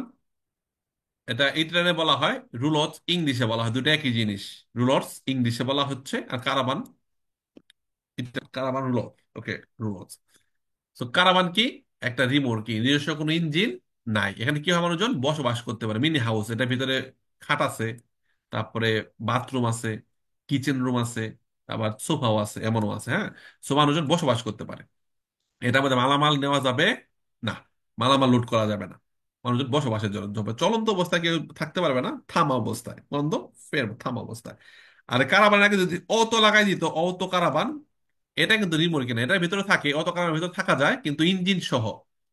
এটা ইটালিতে বলা হয়, রুলটস ইংলিশে বলা হয়, দুটো একই জিনিস। রুলটস ইংলিশে বলা হচ্ছে, আর কারাবান, কারাবান রুলট, ওকে, রুলটস। তো কারাবান কি, একটা রিমোট, কি নিজস্ব কোনো ইঞ্জিন নাই, এখানে কি হয় মানুষজন বসবাস করতে পারে, মিনি হাউস, এটার ভিতরে খাট আছে, তারপরে বাথরুম আছে, কিচেন রুম আছে, আবার সোফাও আছে, এমনও আছে, হ্যাঁ। সো মানুষজন বসবাস করতে পারে, এটার মধ্যে মালামাল নেওয়া যাবে না, মালামাল লুট করা যাবে না, মানুষজন বসবাসের জন্য। তবে চলন্ত অবস্থায় কেউ থাকতে পারবে না, থামা অবস্থায় বন্ধ, ফের থামা অবস্থায়। আর কারাবান আগে যদি অটো লাগাই দিত, অটো কারাবান, এটা কিন্তু রিমোট কিনা, এটার ভিতরে থাকে, অটো কারাবানের ভিতরে থাকা যায় কিন্তু ইঞ্জিন সহ,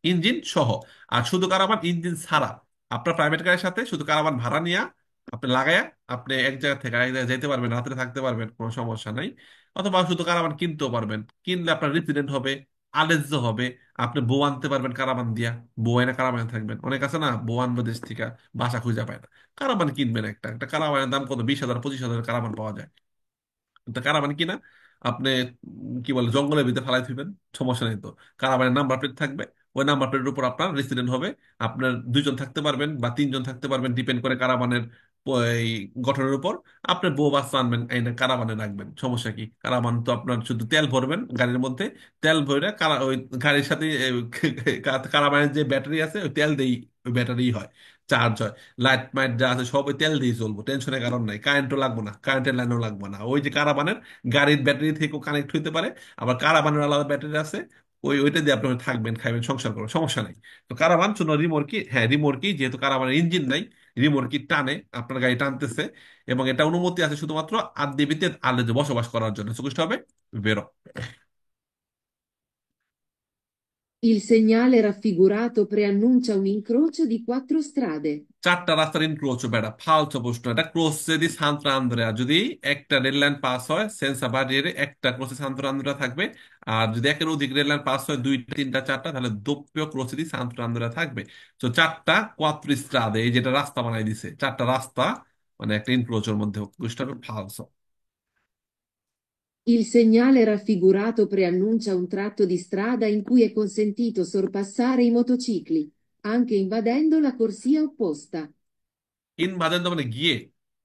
ইঞ্জিন সহ। আর শুধু কারাবান ইঞ্জিন ছাড়া, আপনার প্রাইভেট গাড়ির সাথে শুধু কারাবান ভাড়া নিয়ে আপনি লাগায়া আপনি এক জায়গা থেকে আরেক জায়গায় যেতে পারবেন, রাত্রে থাকতে পারবেন, কোনো সমস্যা নাই। অথবা শুধু কারাবান কিনতেও পারবেন, কিনলে আপনার রেসিডেন্ট হবে, আলেজ্জ হবে, আপনি বউ আনতে পারবেন কারাবান দিয়া, বউ এনে কারাবানে থাকবেন। অনেক আছে না বউ আনবে দেশ থেকে, বাসা খুঁজে পায় না, কারাবান কিনবেন, একটা একটা কারাবানের দাম কত, 20,000 25,000 কারাবান পাওয়া যায়। তো কারাবান কিনা আপনি কি বলে জঙ্গলের ভিতরে ফালাই দিবেন, সমস্যা নেই তো। কারাবানের নাম্বার প্লেট থাকবে, ওই নাম্বার প্লেটের উপর আপনার রেসিডেন্ট হবে, আপনার দুইজন থাকতে পারবেন বা তিনজন থাকতে পারবেন, ডিপেন্ড করে কারাবানের এই গঠনের উপর। আপনি বউ বাচ্চা আনবেন, এই না কারাবানে রাখবেন, সমস্যা কি? কারাবান তো আপনার শুধু তেল ভরবেন গাড়ির মধ্যে, তেল ভরে ওই গাড়ির সাথে কারাবানের যে ব্যাটারি আছে ওই তেল দিয়েই ওই ব্যাটারি হয়, চার্জ হয়। লাইট মাইট যা আছে সব ওই তেল দিয়ে চলবো, টেনশনের কারণ নাই, কারেন্টও লাগবে না, কারেন্টের লাইনও লাগবে না। ওই যে কারাবানের গাড়ির ব্যাটারি থেকেও কানেক্ট হইতে পারে, আবার কারাবানের আলাদা ব্যাটারি আছে, ওইটা দিয়ে আপনি থাকবেন, খাইবেন, সংসার করবেন, সমস্যা নাই। তো কারাবান শুনো রিমোরকি, হ্যাঁ রিমোরকি, যেহেতু কারাবানের ইঞ্জিন নাই, রিমোরকি টানে, আপনার গাড়ি টানতেছে, এবং এটা অনুমতি আছে শুধুমাত্র আদিবিতে আলে বসবাস করার জন্য। সুকুষ্ট হবে বেরো। Il segnale raffigurato preannuncia un incrocio di 4 strade. চারটা রাস্তার ইনক্রোচ বেড়া ফালতু প্রশ্ন, এটা ক্রোস যদি সান্ত্রা আন্দ্রেয়া, যদি একটা রেল লাইন পাস হয় সেন্সা বাড়িয়ে একটা ক্রোসে সান্ত্রা আন্দ্রেয়া থাকবে। আর যদি একের অধিক রেল লাইন পাস হয়, দুইটা তিনটা চারটা, তাহলে দোপ্পেও ক্রোসে দি সান্ত্রা আন্দ্রেয়া থাকবে। তো চারটা কোয়াত্রিশ স্ট্রাদে, এই যেটা রাস্তা বানাই দিছে, চারটা রাস্তা মানে একটা ইনক্রোচের মধ্যে, বুঝতে ফালসো। Il segnale raffigurato preannuncia un tratto di strada in cui è consentito sorpassare i motocicli, anche invadendo la corsia opposta. ইন ভাদেন মানে গিয়ে,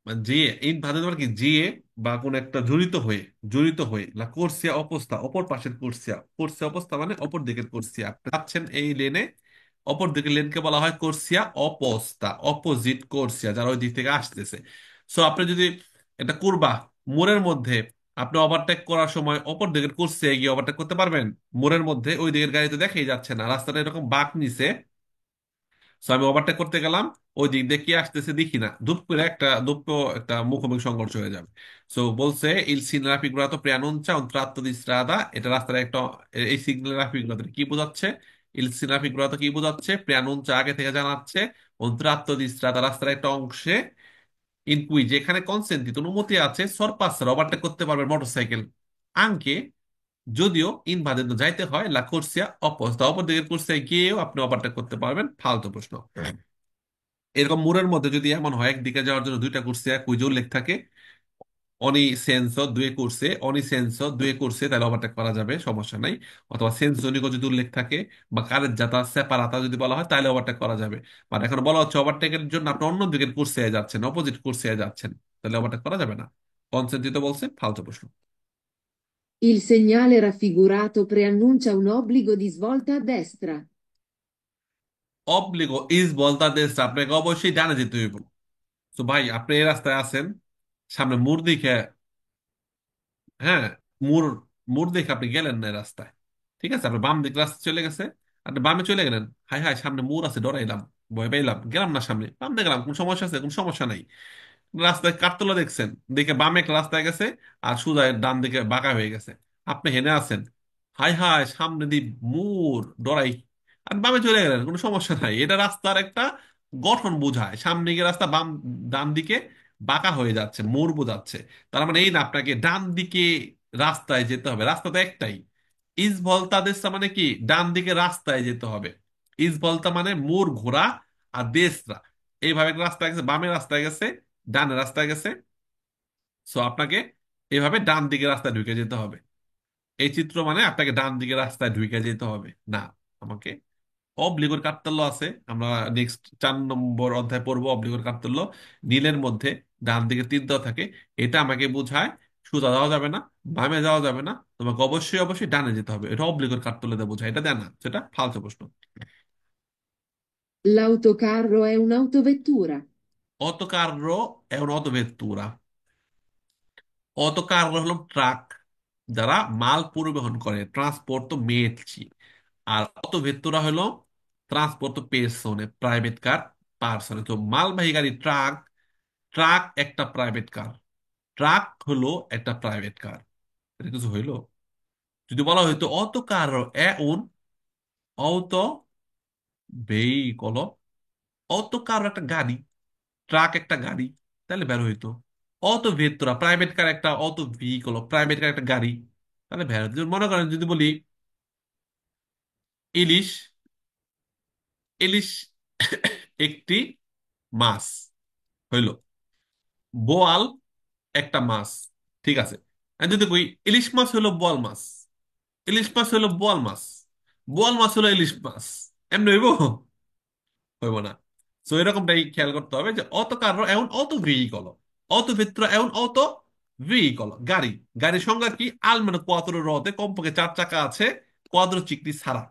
মানে যেয়ে, ইন ভাদেন মানে কি যেয়ে, বা কোন একটা জড়িত হয়ে, জড়িত হয়ে, লা কোর্সিয়া অবস্থা, অপর পাশের কোর্সিয়া, কোর্সিয়া অবস্থা মানে অপর দিকের কোর্সিয়া, আপনি যাচ্ছেন এই লেনে, অপর দিকের লেনকে বলা হয় কোর্সিয়া অপোস্তা, অপোজিট কোর্সিয়া, যারা ওই দিক থেকে আসতেছে। সো আপনি যদি এটা কুরবা মোড়ের মধ্যে আপনি ওভারটেক করার সময় অপর দিকের কোর্সে গিয়ে ওভারটেক করতে পারবেন? মোড়ের মধ্যে ওই দিকের গাড়ি তো দেখাই যাচ্ছে না, রাস্তাটা এরকম বাঁক নিছে। সো আমি ওভারটেক করতে গেলাম, ওই দিক দিয়ে কি আসতেছে দেখি না, ধুপ করে একটা মুখোমুখি সংঘর্ষ হয়ে যাবে। সো বলছে il segnale raffigurato preannuncia un tratto di strada, এটা রাস্তার একটা, এই সিগন্যাল রাফিগুরাতো কি বোঝাচ্ছে? il segnale raffigurato কি বোঝাচ্ছে? preannuncia আগে থেকে জানাচ্ছে, un tratto di strada রাস্তার একটা অংশে, ইন কুই যেখানে কনসেন্ট্রিত অনুমতি আছে, সরপাসার ওভারটেক করতে পারবে মোটরসাইকেল, আঙ্কে যদিও ইনভাদেন্ট যাইতে হয় লা কোর্সিয়া অপোস্তা, অপর দিকের কোর্সিয়া গিয়েও আপনি ওভারটেক করতে পারবেন। ফালতু প্রশ্ন। এরকম মোড়ের মধ্যে যদি এমন হয় একদিকে যাওয়ার জন্য দুইটা কোর্সিয়া কুইজে উল্লেখ থাকে, অনি সেন্সো দুয়ে কোর্সে, তাহলে ওভারটেক করা যাবে, সমস্যা নাই। অথবা সেন্সোনিকো যদি উল্লেখ থাকে, বা কারের যাতা সেপারাতা যদি বলা হয়, তাহলে ওভারটেক করা যাবে। বাট এখন বলা হচ্ছে ওভারটেকের জন্য আপনি অন্য দিকের কোর্সে যাচ্ছেন, অপোজিট কোর্সে যাচ্ছেন, তাহলে ওভারটেক করা যাবে না। কনসেন্ট্রিত বলছে, ফালতু প্রশ্ন। Il segnale raffigurato preannuncia un obbligo di svolta a destra. অবলিগো ইজ বলতা দেশ, আপনাকে অবশ্যই ডানে যেতে হইব। তো ভাই আপনি এই রাস্তায় আছেন, সামনে মোড় দিকে, হ্যাঁ, মোড় মোড় দেখে আপনি গেলেন না এই রাস্তায়, ঠিক আছে, আপনি বাম দিক রাস্তা চলে গেছে, আপনি বামে চলে গেলেন, হাই হাই সামনে মোড় আছে, ডরাইলাম, ভয় পাইলাম, গেলাম না সামনে, বাম দিয়ে গেলাম, কোন সমস্যা আছে? কোন সমস্যা নাই। রাস্তায় কাঠতলা দেখছেন, দেখে বামে একটা রাস্তায় গেছে, আর সুদা ডান দিকে বাঁকা হয়ে গেছে, আপনি হেনে আছেন, হাই হাই সামনে দি মোড়, ডরাই, আর বামে চলে গেলেন, কোনো সমস্যা নাই। এটা রাস্তার একটা গঠন বোঝায়, সামনে দিকে রাস্তা, বাম ডান দিকে বাঁকা হয়ে যাচ্ছে, মোড় বোঝাচ্ছে। তার মানে এই না আপনাকে ডান দিকে রাস্তায় যেতে হবে, রাস্তা তো একটাই। ইস ভলতা দেশটা মানে কি, ডান দিকে রাস্তায় যেতে হবে। ইস ভলতা মানে মোড় ঘোরা, আর দেশরা এইভাবে একটা রাস্তায় গেছে, বামে রাস্তায় গেছে, ডানে রাস্তায় গেছে। সো আপনাকে এইভাবে ডান দিকে রাস্তায় ঢুকে যেতে হবে। এই চিত্র মানে আপনাকে ডান দিকে রাস্তায় ঢুকে যেতে হবে না, আমাকে অব্লিগর কার্তেল্য আছে, আমরা নেক্সট 4 নম্বর অধ্যায় পড়বো অব্লিগর কার্তেল্য। নীলের মধ্যে ডান দিকে তীর দেওয়া থাকে, এটা আমাকে বোঝায় সোজা যাওয়া যাবে না, বামে যাওয়া যাবে না, তোমাকে অবশ্যই অবশ্যই ডানে যেতে হবে, এটা অব্লিগর কার্তেল্যতে বোঝায়, এটা দেয় না, সেটা ফালতু প্রশ্ন। L'autocarro è un'autovettura. অটোকাররো এখন অটোভেত্তুরা, অটোকার হলো ট্রাক, যারা মাল পরিবহন করে, ট্রান্সপোর্ট তো মেরছি। আর অটোভেত্তুরা হলো ট্রান্সপোর্ট তো পেরসনে, প্রাইভেট কার পার্সনে। তো মালবাহী গাড়ি ট্রাক, ট্রাক একটা প্রাইভেট কার, ট্রাক হলো একটা প্রাইভেট কার, এটা কিছু হইলো? যদি বলা হইতো অটো কার এ উন অটো ভেহিকল, অটো কার একটা গাড়ি, ট্রাক একটা গাড়ি, তাহলে বের হইতো। অটো ভেত্তুরা প্রাইভেট কার একটা, অটো ভেহিকল প্রাইভেট কার একটা গাড়ি, তাহলে বের হইতো। যদি মনে করেন যদি বলি ইলিশ, ইলিশ একটি মাছ, হইলো। বোয়াল একটা মাছ, ঠিক আছে। আর যদি কই ইলিশ মাছ হলো বোয়াল মাছ, ইলিশ মাছ হলো বোয়াল মাছ, বোয়াল মাছ হলো ইলিশ মাছ, এমনি হইব? হইব না। তো এরকমটাই খেয়াল করতে হবে যে অত কার এমন অত ভেহিকল, অত ভেত্র এমন অত ভেহিকল গাড়ি। গাড়ির সংজ্ঞা কি? আলমেনো কোয়াত্রো রতে, কমপক্ষে 4 চাকা আছে, কোয়াদ্রো চিকনি ছাড়া,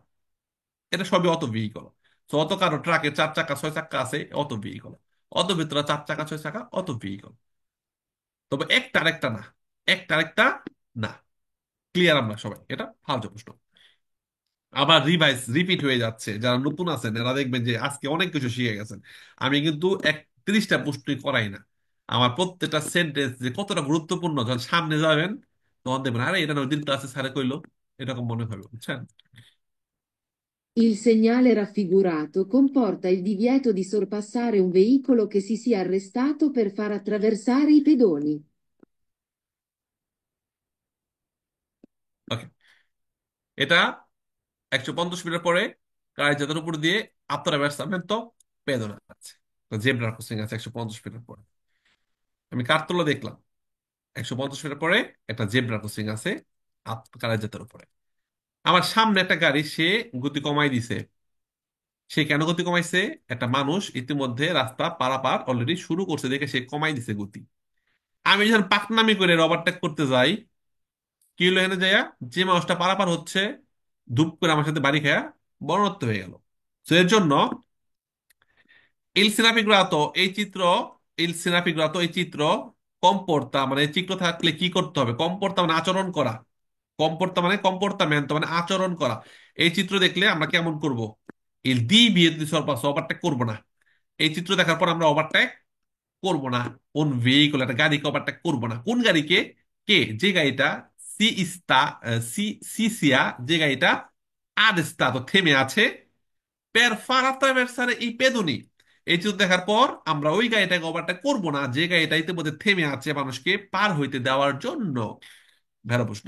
এটা সবই অত ভেহিকল। তো অত কারো ট্রাকের 4 চাকা 6 চাকা আছে, অত ভেহিকল। অত ভেতরে 4 চাকা 6 চাকা, অত ভেহিকল। তবে একটা আরেকটা না, একটা আরেকটা না। ক্লিয়ার আমরা সবাই? এটা ফালতু প্রশ্ন। আবার রিপিট হয়ে যাচ্ছে, যারা নতুন আছেন এরা দেখবেন যে আজকে অনেক কিছু শিখে গেছেন। আমি কিন্তু 31টা প্রশ্নই করাই না, আমার প্রত্যেকটা সেন্টেন্স যে কতটা গুরুত্বপূর্ণ, যখন সামনে যাবেন তখন দেখবেন আরে এটা নয় দিন ক্লাসে স্যারে কইলো, এরকম মনে হবে, বুঝছেন? Il segnale raffigurato comporta il divieto di sorpassare un veicolo che si sia arrestato per far attraversare i pedoni. ওকে, এটা 150 মিটার পরে গাড়ি যাদের উপর দিয়ে attraversamento pedonale আছে, জেব্রা ক্রসিং আছে 150 মিটার পরে। আমি কার্তলা দেখলাম, 150 মিটার পরে একটা জেব্রা ক্রসিং আছে গাড়ি যাদের উপরে। আমার সামনে একটা গাড়ি, সে গতি কমাই দিছে। সে কেন গতি কমাইছে? একটা মানুষ ইতিমধ্যে রাস্তা পারাপার অলরেডি শুরু করছে দেখে সে কমাই দিছে গতি। আমি যখন পাকনামি করে ওভারটেক করতে যাই, কি হলো এখানে যাইয়া, যে মানুষটা পারাপার হচ্ছে ধুপ করে আমার সাথে বাড়ি খায়া বরণত্ব হয়ে গেল। তো এর জন্য ইল সিনাফিগ্রাতো এই চিত্র, ইল সিনাফিগ্রাতো এই চিত্র কম্পোর্তা মানে চিত্র থাকলে কি করতে হবে? কম্পোর্তা মানে আচরণ করা। কম্পোর্তা মানে কম্পোর্তামেন্ট মানে আচরণ করা। এই চিত্র দেখলে আমরা কেমন করব? এই দি বিয়ে যদি সরপাস ওভারটেক করবো না। এই চিত্র দেখার পর আমরা ওভারটেক করবো না। কোন ভেহিকল, একটা গাড়িকে ওভারটেক করবো না। কোন গাড়িকে? কে? যে গাড়িটা সি ইস্তা সি সিসিয়া, যে গাড়িটা আদ স্তাতো থেমে আছে, পের ফার attraversare i pedoni। এই চিত্র দেখার পর আমরা ওই গাড়িটাকে ওভারটেক করবো না যে গাড়িটা ইতিমধ্যে থেমে আছে মানুষকে পার হইতে দেওয়ার জন্য। ভেড়া প্রশ্ন।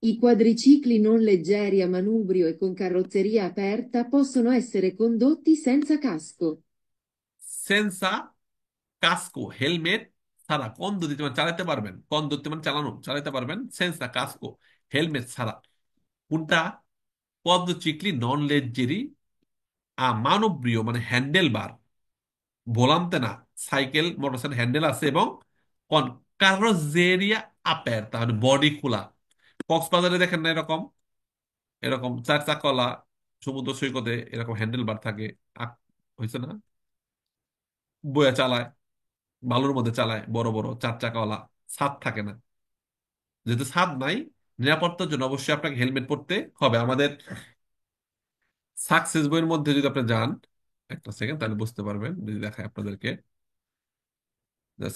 I quadricicli non leggeri a manubrio e con carrozzeria aperta possono essere condotti senza casco. সেন্সা কাস্কো হেলমেট ছাড়া কোন দুটি মানে চালাতে পারবেন? কোন দুটি মানে চালানো চালাতে পারবেন সেন্সা কাস্কো হেলমেট ছাড়া। কোনটা? পদচিকলি নন লেজ্জেরি মানবীয় মানে হ্যান্ডেল বার, ভোলান্তে না। সাইকেল মোটরসাইকেল হ্যান্ডেল আছে এবং কোন কারোজেরিয়া আপের তাহলে বডি খোলা। কক্সবাজারে দেখেন না এরকম, এরকম চার চাকাওয়ালা সমুদ্র সৈকতে এরকম হ্যান্ডেল বার থাকে। হয়েছে না? বয়া চালায়, বালুর মধ্যে চালায়, বড় বড় চার চাকাওয়ালা। ছাদ থাকে না। যেহেতু ছাদ নাই, নিরাপত্তার জন্য অবশ্যই আপনাকে হেলমেট পরতে হবে। আমাদের সাকসেস বইয়ের মধ্যে যদি আপনি যান, একটা সেকেন্ড তাহলে বুঝতে পারবেন যদি দেখায় আপনাদেরকে।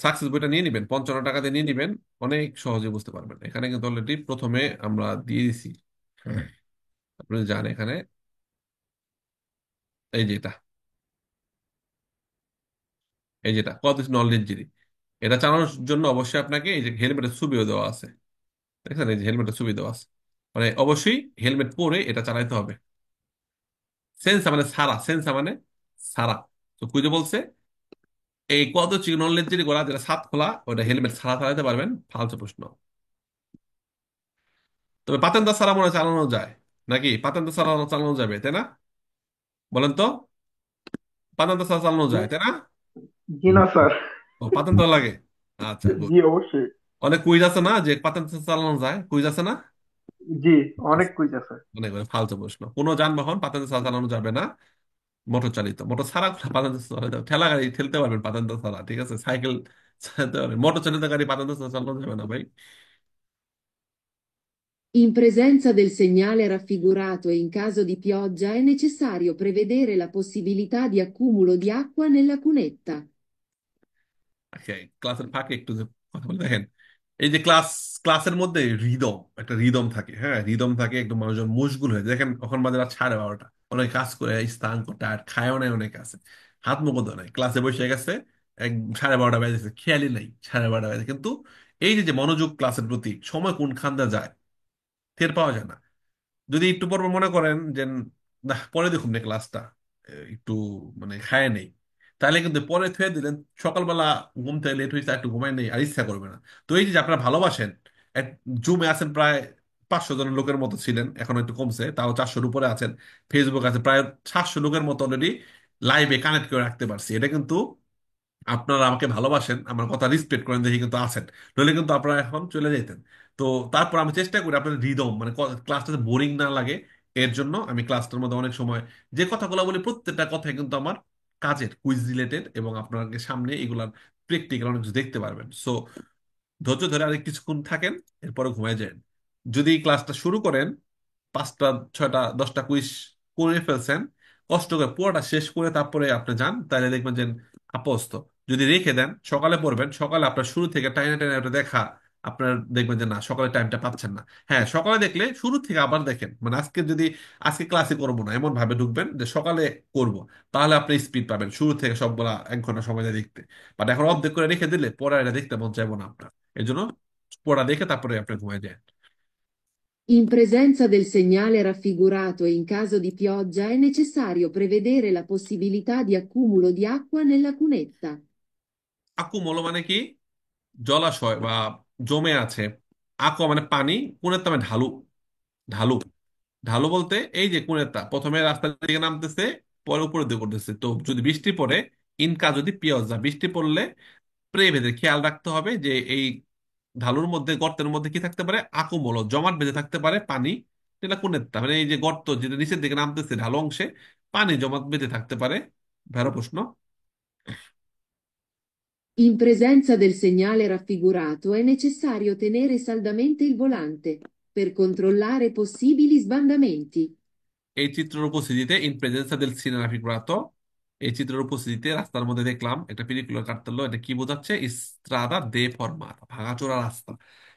সাকসেস বইটা নিয়ে নিবেন, 55 টাকা দিয়ে নিয়ে নিবেন। অনেক সহজে বুঝতে পারবেন। এখানে কিন্তু অলরেডি প্রথমে আমরা দিয়ে দিছি। আপনি যান এখানে, এই যে এটা, এই যেটা কত নলেজ জিরি। এটা চালানোর জন্য অবশ্যই আপনাকে এই যে হেলমেটের ছবিও দেওয়া আছে। দেখছেন? এই যে হেলমেটের ছবি দেওয়া আছে। মানে অবশ্যই হেলমেট পরে এটা চালাইতে হবে। সেন্সা মানে সারা, সেন্সা মানে সারা। তো কুইজে বলছে এই কত নলেজ জিরি করা যেটা সাত খোলা ওটা হেলমেট ছাড়া চালাতে পারবেন। ফালতু প্রশ্ন। তবে পাতেন্দার ছাড়া মনে হয় চালানো যায় নাকি? পাতেন্দার ছাড়া চালানো যাবে তাই না? বলেন তো। পাতেন্দার ছাড়া চালানো জি যায় তাই না? জি না স্যার। ও পাতেন্দার লাগে। আচ্ছা গুড। জি অবশ্যই। অনেক কুইজ আছে না যে পাতেন্দার চালানো যায়, কুইজ আছে না? জি অনেক কুইজ আছে। অনেক ফালতু প্রশ্ন। কোনো যানবাহন পাতেন্দার ছাড়া চালানো যাবে না। মোটর চালিত, মোটর ছাড়া পাতেন্দার ছাড়া চালানো যাবে। ঠেলা গাড়ি ঠেলতে পারবেন পাতেন্দার ছাড়া, ঠিক আছে? সাইকেল চালাতে পারবেন, মোটর চালিত গাড়ি পাতেন্দার ছাড়া চালানো যাবে না ভাই। In presenza del segnale raffigurato e in caso di pioggia è necessario prevedere la possibilità di accumulo di acqua nella cunetta. আচ্ছা, ক্লাসের ফাঁকে একটু যে কথা বলে দেখেন। এই যে ক্লাসের মধ্যে রিদম, একটা রিদম থাকে, হ্যাঁ রিদম থাকে, একদম মানুষজন মশগুল হয়ে যায়। দেখেন এখন বাজে রাত 12:30, অনেক কাজ করে স্নান করতে আর খায়ও নাই, অনেক আছে হাত মুখও ধোয় নাই, ক্লাসে বসে গেছে। এক 12:30 বেজেছে, খেয়ালই নাই 12:30 বেজে। কিন্তু এই যে যে মনোযোগ ক্লাসের প্রতি, সময় কোনখান দিয়ে যায় টের পাওয়া যায় না। যদি একটু পর পর মনে করেন যে না পরে দেখুন না ক্লাসটা, একটু মানে খায় নেই, তাহলে কিন্তু পরে থুয়ে দিলেন, সকালবেলা ঘুম থেকে লেট হয়েছে একটু ঘুমায় নেই আর ইচ্ছা করবে না। তো এই যে আপনারা ভালোবাসেন, এক জুমে আছেন প্রায় 500 জন লোকের মতো ছিলেন, এখন একটু কমছে, তাও 400-র উপরে আছেন। ফেসবুক আছে প্রায় 700 লোকের মতো অলরেডি লাইভে কানেক্ট করে রাখতে পারছি। এটা কিন্তু আপনারা আমাকে ভালোবাসেন, আমার কথা রেসপেক্ট করেন দেখে কিন্তু আছেন। নইলে কিন্তু আপনারা এখন চলে যেতেন। তো তারপর আমি চেষ্টা করি আপনাদের রিদম মানে ক্লাসটাতে বোরিং না লাগে। এর জন্য আমি ক্লাসটার মধ্যে অনেক সময় যে কথাগুলো বলি প্রত্যেকটা কথাই কিন্তু আমার কাজের কুইজ রিলেটেড, এবং আপনাকে সামনে এগুলার প্র্যাকটিক্যাল অনেক কিছু দেখতে পারবেন। সো ধৈর্য ধরে আরেক কিছুক্ষণ থাকেন, এরপরে ঘুমায় যান। যদি ক্লাসটা শুরু করেন 5টা 6টা 10টা কুইজ করে ফেলছেন, কষ্ট করে পুরোটা শেষ করে তারপরে আপনি যান, তাহলে দেখবেন যে আপস্ত। যদি রেখে দেন সকালে পড়বেন, সকালে আপনার শুরু থেকে টাইনে টাইনে ওটা দেখা, আপনার দেখবেন যে না সকালে টাইমটা পাচ্ছেন না। হ্যাঁ সকালে দেখলে শুরু থেকে আবার দেখেন, মানে আজকে যদি আজকে ক্লাসে করবো না এমন ভাবে ঢুকবেন যে সকালে করব, তাহলে আপনি স্পিড পাবেন শুরু থেকে সবগুলা 1 ঘন্টা সময় দিয়ে দেখতে। বাট এখন অর্ধেক করে রেখে দিলে পরে এটা দেখতে মন চাইবো না আপনার। এই জন্য পড়া দেখে তারপরে আপনি ঘুমায় যান। In presenza del segnale raffigurato e in caso di pioggia è necessario prevedere la possibilità di accumulo di acqua nella cunetta. আকুমল মানে কি? জলাশয় বা জমে আছে। আকোয়া মানে পানি, কুনেরটা মানে ঢালু। ঢালু, ঢালু বলতে এই যে কুনেরটা প্রথমে রাস্তার দিকে নামতেছে, পরে উপরের দিকে করতেছে। তো যদি বৃষ্টি পড়ে, ইনকা যদি পিয়াজা বৃষ্টি পড়লে প্রে ভেদে খেয়াল রাখতে হবে যে এই ঢালুর মধ্যে গর্তের মধ্যে কি থাকতে পারে? আকুমল জমাট বেঁধে থাকতে পারে পানি। এটা কুনেরটা মানে এই যে গর্ত যেটা নিচের দিকে নামতেছে ঢালু অংশে পানি জমাট বেঁধে থাকতে পারে। ভেড়ো প্রশ্ন। In presenza del segnale raffigurato è necessario tenere saldamente il volante per controllare possibili sbandamenti. এই চিত্রের উপস্থিতিতে ইন প্রেজেন্সা দেল সিনেমা ফিগুরাতো, এই চিত্রের উপস্থিতিতে রাস্তার মধ্যে দেখলাম একটা পেরিকুলার কার্তেলো, এটা কি বোঝাচ্ছে? ইস্ত্রাদা দে ফরমাতা, ভাঙাচোরা রাস্তা।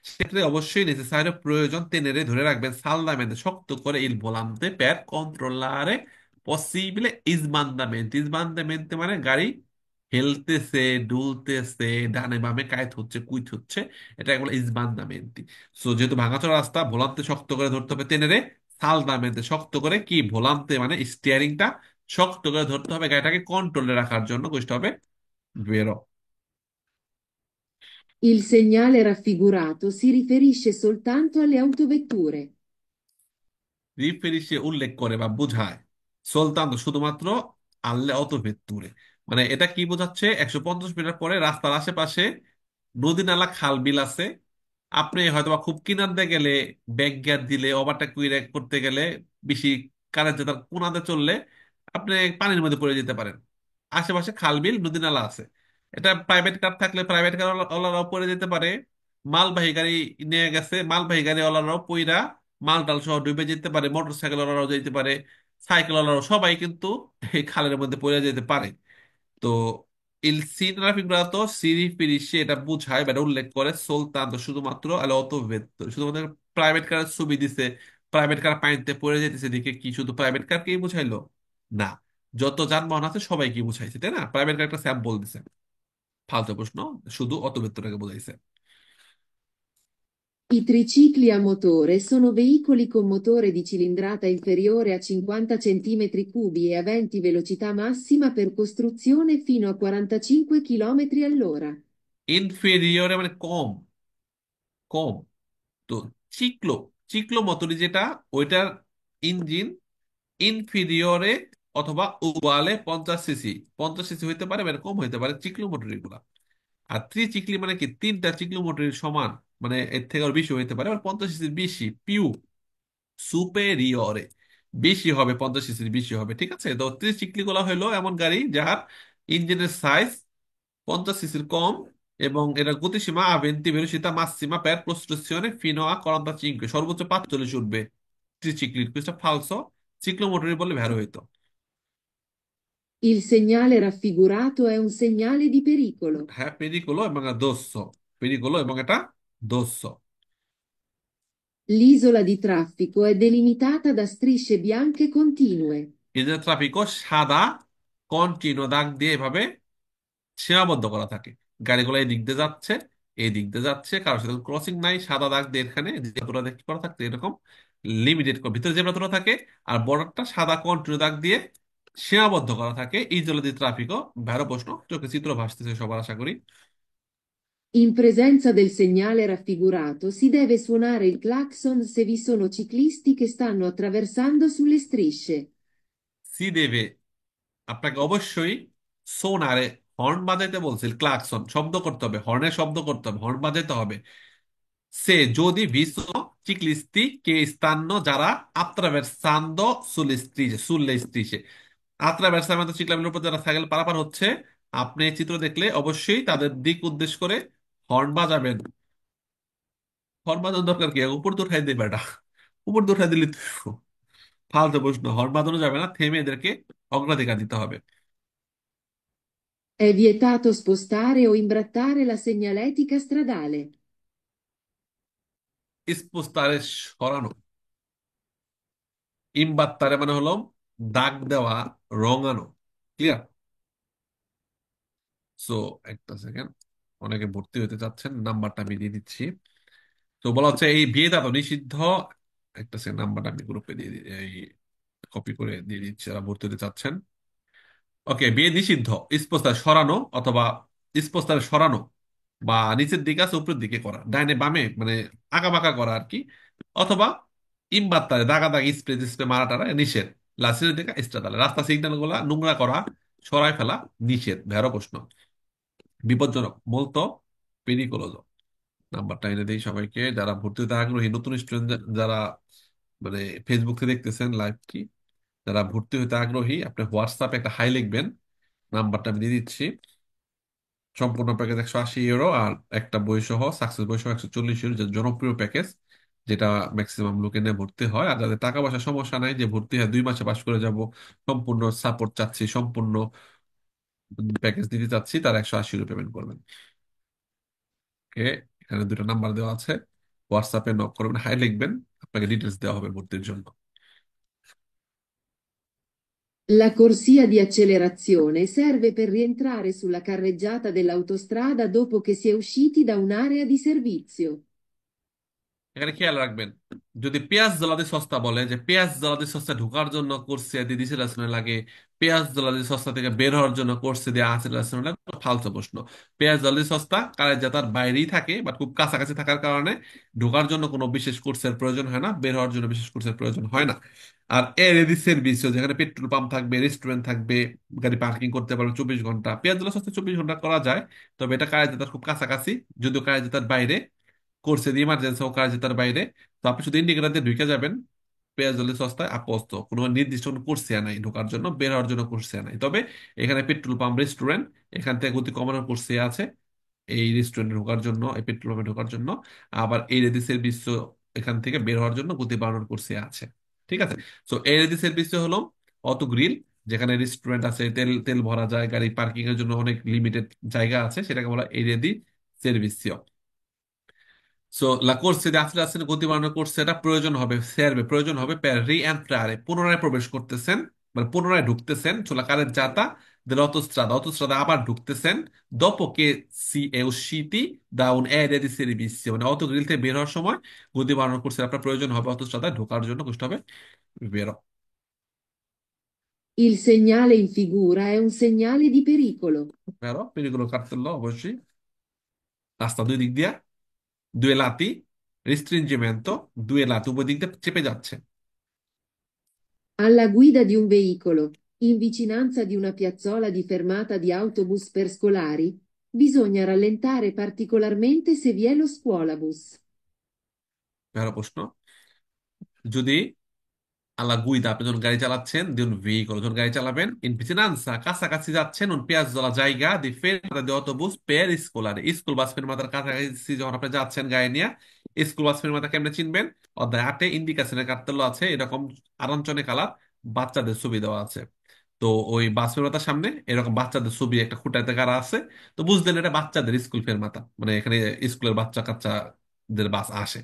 সেক্ষেত্রে অবশ্যই নেসেসারি, প্রয়োজন, তেনেরে ধরে রাখবেন সালদামেন্তে, শক্ত করে, ইল ভোলান্তে প্যার কন্ট্রোলারে পসিবলে ইসবান্দামেন্তে। ইসবান্দামেন্তে মানে গাড়ি হেলতেছে, ডুলতেছে, ডানে বামে কায়েত হচ্ছে, কুইত হচ্ছে, এটা বলে ইসবান্দামেন্তি। সো যেহেতু ভাঙাচোরা রাস্তা, ভোলান্তে শক্ত করে ধরতে হবে, তেনেরে সালদামেন্তে শক্ত করে, কি ভোলান্তে মানে স্টিয়ারিংটা শক্ত করে ধরতে হবে, গাড়িটাকে কন্ট্রোলে রাখার জন্য বুঝতে হবে বেরো। Il segnale raffigurato si riferisce soltanto alle autovetture. রিফেরিসে উল্লেখ করে বা বোঝায় সুলতান শুধুমাত্র আল্লে অত ভেত্তুরে। মানে এটা কি বোঝাচ্ছে? 150 মিটার পরে রাস্তার আশেপাশে নদী নালা খাল বিল আছে, আপনি হয়তোবা খুব কিনার দিয়ে গেলে, ব্যাক গিয়ার দিলে, ওভারটেক করতে গেলে, বেশি কারেন্ট তার কোনাতে চললে আপনি পানির মধ্যে পড়ে যেতে পারেন। আশেপাশে খাল বিল নদী নালা আছে। এটা প্রাইভেট কার থাকলে প্রাইভেট কার ওলারাও পড়ে যেতে পারে, মালবাহী গাড়ি নিয়ে গেছে, মালবাহী গাড়ি ওলারাও পইরা মাল টাল সহ ডুবে যেতে পারে, মোটর সাইকেল ওলারাও যেতে পারে, সাইকেল ওলারাও সবাই কিন্তু এই খালের মধ্যে পড়ে যেতে পারে। তো ইল সিনরাফিগ্রাতো সিরি ফিরিসে এটা বুঝায় বা এটা উল্লেখ করে সোলতান শুধুমাত্র আলো অত ভেতর, শুধুমাত্র প্রাইভেট কারের ছবি দিছে, প্রাইভেট কার পানিতে পড়ে যেতেছে দেখে কি শুধু প্রাইভেট কারকেই বুঝাইলো? না, যত যানবাহন আছে সবাইকে বুঝাইছে, তাই না? প্রাইভেট কার একটা স্যাম্পল দিছে, ফালতু প্রশ্ন, শুধু অত ভেতরটাকে বোঝাইছে। I tricicli a motore sono veicoli con motore di cilindrata inferiore a 50 centimetri cubi e aventi velocità massima per costruzione fino a 45 km all'ora. ইনফেরিয়রে মানে কম, কম। তো চিক্লো, চিক্লো মোটরি যেটা, ওইটার ইঞ্জিন ইনফিরিয়রে অথবা উবালে 50 সিসি, 50 সিসি হইতে পারে বা এর কম হইতে পারে চিকলো মোটর গুলা। আর চিকলি মানে কি, তিনটা চিকলো মোটরের সমান, মানে এর থেকে আরো বেশি হইতে পারে, আর 50 সিসির বেশি, পিউ সুপেরিয়রে বেশি হবে, 50 সিসির বেশি হবে, ঠিক আছে? তো চিকলি গুলা হলো এমন গাড়ি যার ইঞ্জিনের সাইজ 50 সিসির কম, এবং এর গতিসীমা আভেন্তি ভেলোসিতা মাসিমা per costruzione fino a 45, সর্বোচ্চ 45 উঠবে ট্রিচিক্লির। questo falso, চিক্লোমোটরি বলে ভ্যারো হইতো। Il segnale raffigurato è un segnale di pericolo. হ্যাঁ, পেরিকোলো এবং দোস্সো, পেরিকোলো এবং এটা দোস্সো। L'isola di traffico è delimitata da strisce bianche continue. এই যে ট্রাফিকও সাদা কন্টিনিউ দাগ দিয়ে এভাবে সীমাবদ্ধ করা থাকে, গাড়িগুলো এই দিক দিয়ে যাচ্ছে, এই দিক দিয়ে যাচ্ছে, কারোর সাথে ক্রসিং নাই, সাদা দাগ দিয়ে এখানে যেগুলো দেখতে করা থাকছে এরকম লিমিটেড, ভিতরে যে তোরা থাকে, আর বর্ডারটা সাদা কন্টিনিউ দাগ দিয়ে সীমাবদ্ধ করা থাকে। এই জন্য দিয়ে ট্রাফিকও ভ্যারো প্রশ্ন, চোখে চিত্র ভাসতেছে সবার আশা করি। In presenza del segnale raffigurato si deve suonare il clacson se vi sono ciclisti che stanno attraversando sulle strisce. সি দেবে, আপনাকে অবশ্যই সোনারে হর্ন বাজাইতে বলছিল, ক্লাকসন শব্দ করতে হবে, হর্নের শব্দ করতে হবে, হর্ন বাজাইতে হবে। সে যদি ভিসো চিকলিস্তি কে স্থান্য যারা আত্রাভেরসান্দো সুlle strisce, সুlle strisce, আত্রাভেরসামেন্তো চিকলামের উপর যারা সাইকেল পারাপার হচ্ছে, আপনি এই চিত্র দেখলে অবশ্যই তাদের দিক উদ্দেশ্য করে হর্ন বাজাবেন। হর্ন বাজানোর দরকার কি? উপর তো উঠাই দেবে এটা, উপর তো উঠাই দিলে তো ফালতু প্রশ্ন, হর্ন বাজানো যাবে না, থেমে এদেরকে অগ্রাধিকার দিতে হবে। È vietato spostare o imbrattare la segnaletica stradale. স্পোস্তারে সরানো, ইমবাত্তারে মানে হলো দাগ দেওয়া, রঙানো। ক্লিয়ার? সো একটা সেকেন্ড, অনেকে ভর্তি হতে চাচ্ছেন, নাম্বারটা আমি দিয়ে দিচ্ছি। তো বলা হচ্ছে এই বিয়ে দাতো নিষিদ্ধ, একটা সেকেন্ড, নাম্বারটা আমি গ্রুপে দিয়ে এই কপি করে দিয়ে দিচ্ছি যারা ভর্তি হতে চাচ্ছেন। ওকে, বিয়ে নিষিদ্ধ স্পোস্তার সরানো, অথবা স্পোস্তার সরানো বা নিচের দিকে আছে উপরের দিকে করা, ডাইনে বামে মানে আঁকা বাঁকা করা আর কি, অথবা ইমবাত্তারে দাগা দাগি স্প্রে স্প্রে মারা টারা নিষেধ, লাসিনের দিকে স্ট্রাদালে রাস্তা সিগন্যাল গুলা নোংরা করা, সরাই ফেলা নিষেধ, ভেরো প্রশ্ন। বিপজ্জনক বলতো পেরিকোলজ। নাম্বারটা এনে দিই সবাইকে যারা ভর্তি হতে আগ্রহী, নতুন স্টুডেন্ট যারা মানে ফেসবুকে দেখতেছেন লাইভ কি, যারা ভর্তি হতে আগ্রহী, আপনি হোয়াটসঅ্যাপে একটা হাই লিখবেন, নাম্বারটা আমি দিয়ে দিচ্ছি। সম্পূর্ণ প্যাকেজ 180 ইউরো, আর একটা বই সহ সাকসেস বই সহ 140 ইউরো, যে জনপ্রিয় প্যাকেজ, যেটা ম্যাক্সিমাম লোকে নিয়ে ভর্তি হয়। আর যাদের টাকা পয়সা সমস্যা নাই, যে ভর্তি হয় 2 মাসে পাশ করে যাব, সম্পূর্ণ সাপোর্ট চাচ্ছি, সম্পূর্ণ প্যাকেজ দিতে চাচ্ছি, তার 180 ইউরো পেমেন্ট করবেন। ওকে, এখানে দুটো নাম্বার দেওয়া আছে, হোয়াটসঅ্যাপে নক করবেন, হাই লিখবেন, আপনাকে ডিটেলস দেওয়া হবে ভর্তির জন্য। La corsia di accelerazione serve per rientrare sulla carreggiata dell'autostrada dopo che si è usciti da un'area di servizio. এখানে খেয়াল রাখবেন, যদি পেঁয়াজ জ্বালাতে সস্তা বলে, যে পেঁয়াজ জ্বালাতে সস্তা ঢোকার জন্য কোর্সে দিয়ে ডিসেলারেশনে লাগে, পেঁয়াজ জ্বালাতে সস্তা থেকে বের হওয়ার জন্য কোর্সে দিয়ে আসেলারেশনে লাগে, ফালতু প্রশ্ন। পেঁয়াজ জ্বালাতে সস্তা কারের যাতার বাইরেই থাকে, বাট খুব কাছাকাছি থাকার কারণে ঢোকার জন্য কোনো বিশেষ কোর্সের প্রয়োজন হয় না, বের হওয়ার জন্য বিশেষ কোর্সের প্রয়োজন হয় না। আর এর এদি সার্ভিসও, যেখানে পেট্রোল পাম্প থাকবে, রেস্টুরেন্ট থাকবে, গাড়ি পার্কিং করতে পারবে 24 ঘন্টা। পেঁয়াজ জ্বালা সস্তা 24 ঘন্টা করা যায়, তবে এটা কারের যাতার খুব কাছাকাছি, যদিও কারের যাতার বাইরে, করছে দিয়ে ইমার্জেন্সি ও কাজ তার বাইরে। তো আপনি শুধু ইন্ডিকেটার দিয়ে ঢুকে যাবেন, পেঁয়াজ জলি সস্তায় আপাতত কোনো নির্দিষ্ট কোনো কোর্সিয়া নাই, ঢোকার জন্য বের হওয়ার জন্য কোর্সিয়া নাই। তবে এখানে পেট্রোল পাম্প, রেস্টুরেন্ট, এখান থেকে গতি কমানোর কোর্সিয়া আছে, এই রেস্টুরেন্টে ঢোকার জন্য, এই পেট্রোল পাম্পে ঢোকার জন্য। আবার এই রেদিসের বিশ্ব, এখান থেকে বের হওয়ার জন্য গতি বাড়ানোর কোর্সিয়া আছে। ঠিক আছে। তো এই রেদিসের বিশ্ব হলো অটো গ্রিল, যেখানে রেস্টুরেন্ট আছে, তেল তেল ভরা যায়, গাড়ি পার্কিং এর জন্য অনেক লিমিটেড জায়গা আছে, সেটাকে বলা এই রেদি সার্ভিসিও। সো লা কোর্সে de accelerazione গতি বাড়ানোর কোর্সে এটা প্রয়োজন হবে, serve প্রয়োজন হবে per rientrare, পুনরায় প্রবেশ করতেছেন, মানে পুনরায় ঢুকতেছেন sulla carreggiata dell'autostrada, অটোস্ট্রাদা আবার ঢুকতেছেন, dopo che si è usciti da un'area di servizio, মানে অটোগ্রিল থেকে বের হওয়ার সময় গতি বাড়ানোর কোর্সে আপনার প্রয়োজন হবে অটোস্ট্রাদায় ঢোকার জন্য, কষ্ট হবে বেরো। Il segnale in figura è un segnale di pericolo. বেরো পেরিগুলো কাটতেল অবশ্যই, রাস্তা দুই দিক দিয়া, দুই লাতি, রিস্ট্রিঞ্জিমেন্টো, দুই লাতি উভয় দিক দিয়ে চেপে যাচ্ছে। Alla guida di un veicolo, in vicinanza di una piazzola di fermata di autobus per scolari, bisogna rallentare particolarmente se vi è lo scuolabus. বেরো প্রশ্ন, যদি আলা গুইদা, আপনি যখন গাড়ি চালাচ্ছেন, দিন ভেহিকল যখন গাড়ি চালাবেন, ইন ভিসিনানসা কাছাকাছি যাচ্ছেন, un piazza la জায়গা দি fermata di autobus per scolari, school bus ফেরমাতার কাছাকাছি যখন আপনি যাচ্ছেন গাড়ি নিয়ে, স্কুল বাস ফেরমাতা কেমনে চিনবেন? অধ্যায় 8-এ ইন্ডিকেশনের কার্তেল আছে, এরকম আরাঞ্চনে কালার বাচ্চাদের ছবি দেওয়া আছে। তো ওই বাস ফেরমাতার সামনে এরকম বাচ্চাদের ছবি একটা খুঁটাতে গাড়া আছে, তো বুঝলেন এটা বাচ্চাদের স্কুল ফেরমাতা, মানে এখানে স্কুলের বাচ্চা কাচ্চাদের বাস আসে।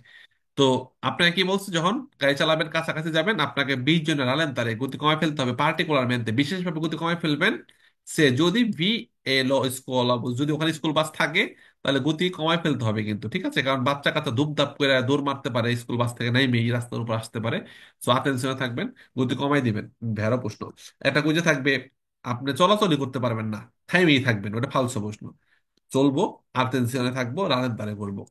তো আপনাকে কি বলছে, যখন গাড়ি চালাবেন কাছাকাছি যাবেন, আপনাকে 20 জনের আলেন গতি কমায় ফেলতে হবে, পার্টিকুলারমেন্টে বিশেষভাবে গতি কমায় ফেলবেন। সে যদি ভি এলো স্কুল, যদি ওখানে স্কুল বাস থাকে, তাহলে গতি কমায় ফেলতে হবে কিন্তু, ঠিক আছে? কারণ বাচ্চা কাচ্চা ধুপধাপ করে দৌড় মারতে পারে, স্কুল বাস থেকে নেমে এই রাস্তার উপর আসতে পারে। সো অ্যাটেনশনে থাকবেন, গতি কমাই দিবেন। ভেড়া প্রশ্ন, একটা কুইজে থাকবে, আপনি চলাচলই করতে পারবেন না, থাইমেই থাকবেন, ওটা ফালসো প্রশ্ন। চলবো, অ্যাটেনশনে থাকবো, রানের দ্বারে করবো।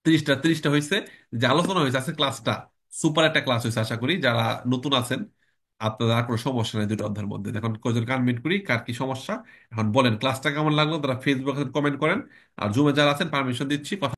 30টা হয়েছে, যে আলোচনা হয়েছে আজকে, ক্লাসটা সুপার একটা ক্লাস হয়েছে, আশা করি যারা নতুন আছেন আপনাদের আর কোনো সমস্যা নেই দুটো অধ্যায়ের মধ্যে। এখন কয়জন কমেন্ট করি কার কি সমস্যা, এখন বলেন ক্লাসটা কেমন লাগলো, তারা ফেসবুকে কমেন্ট করেন। আর জুমে যারা আছেন পারমিশন দিচ্ছি কথা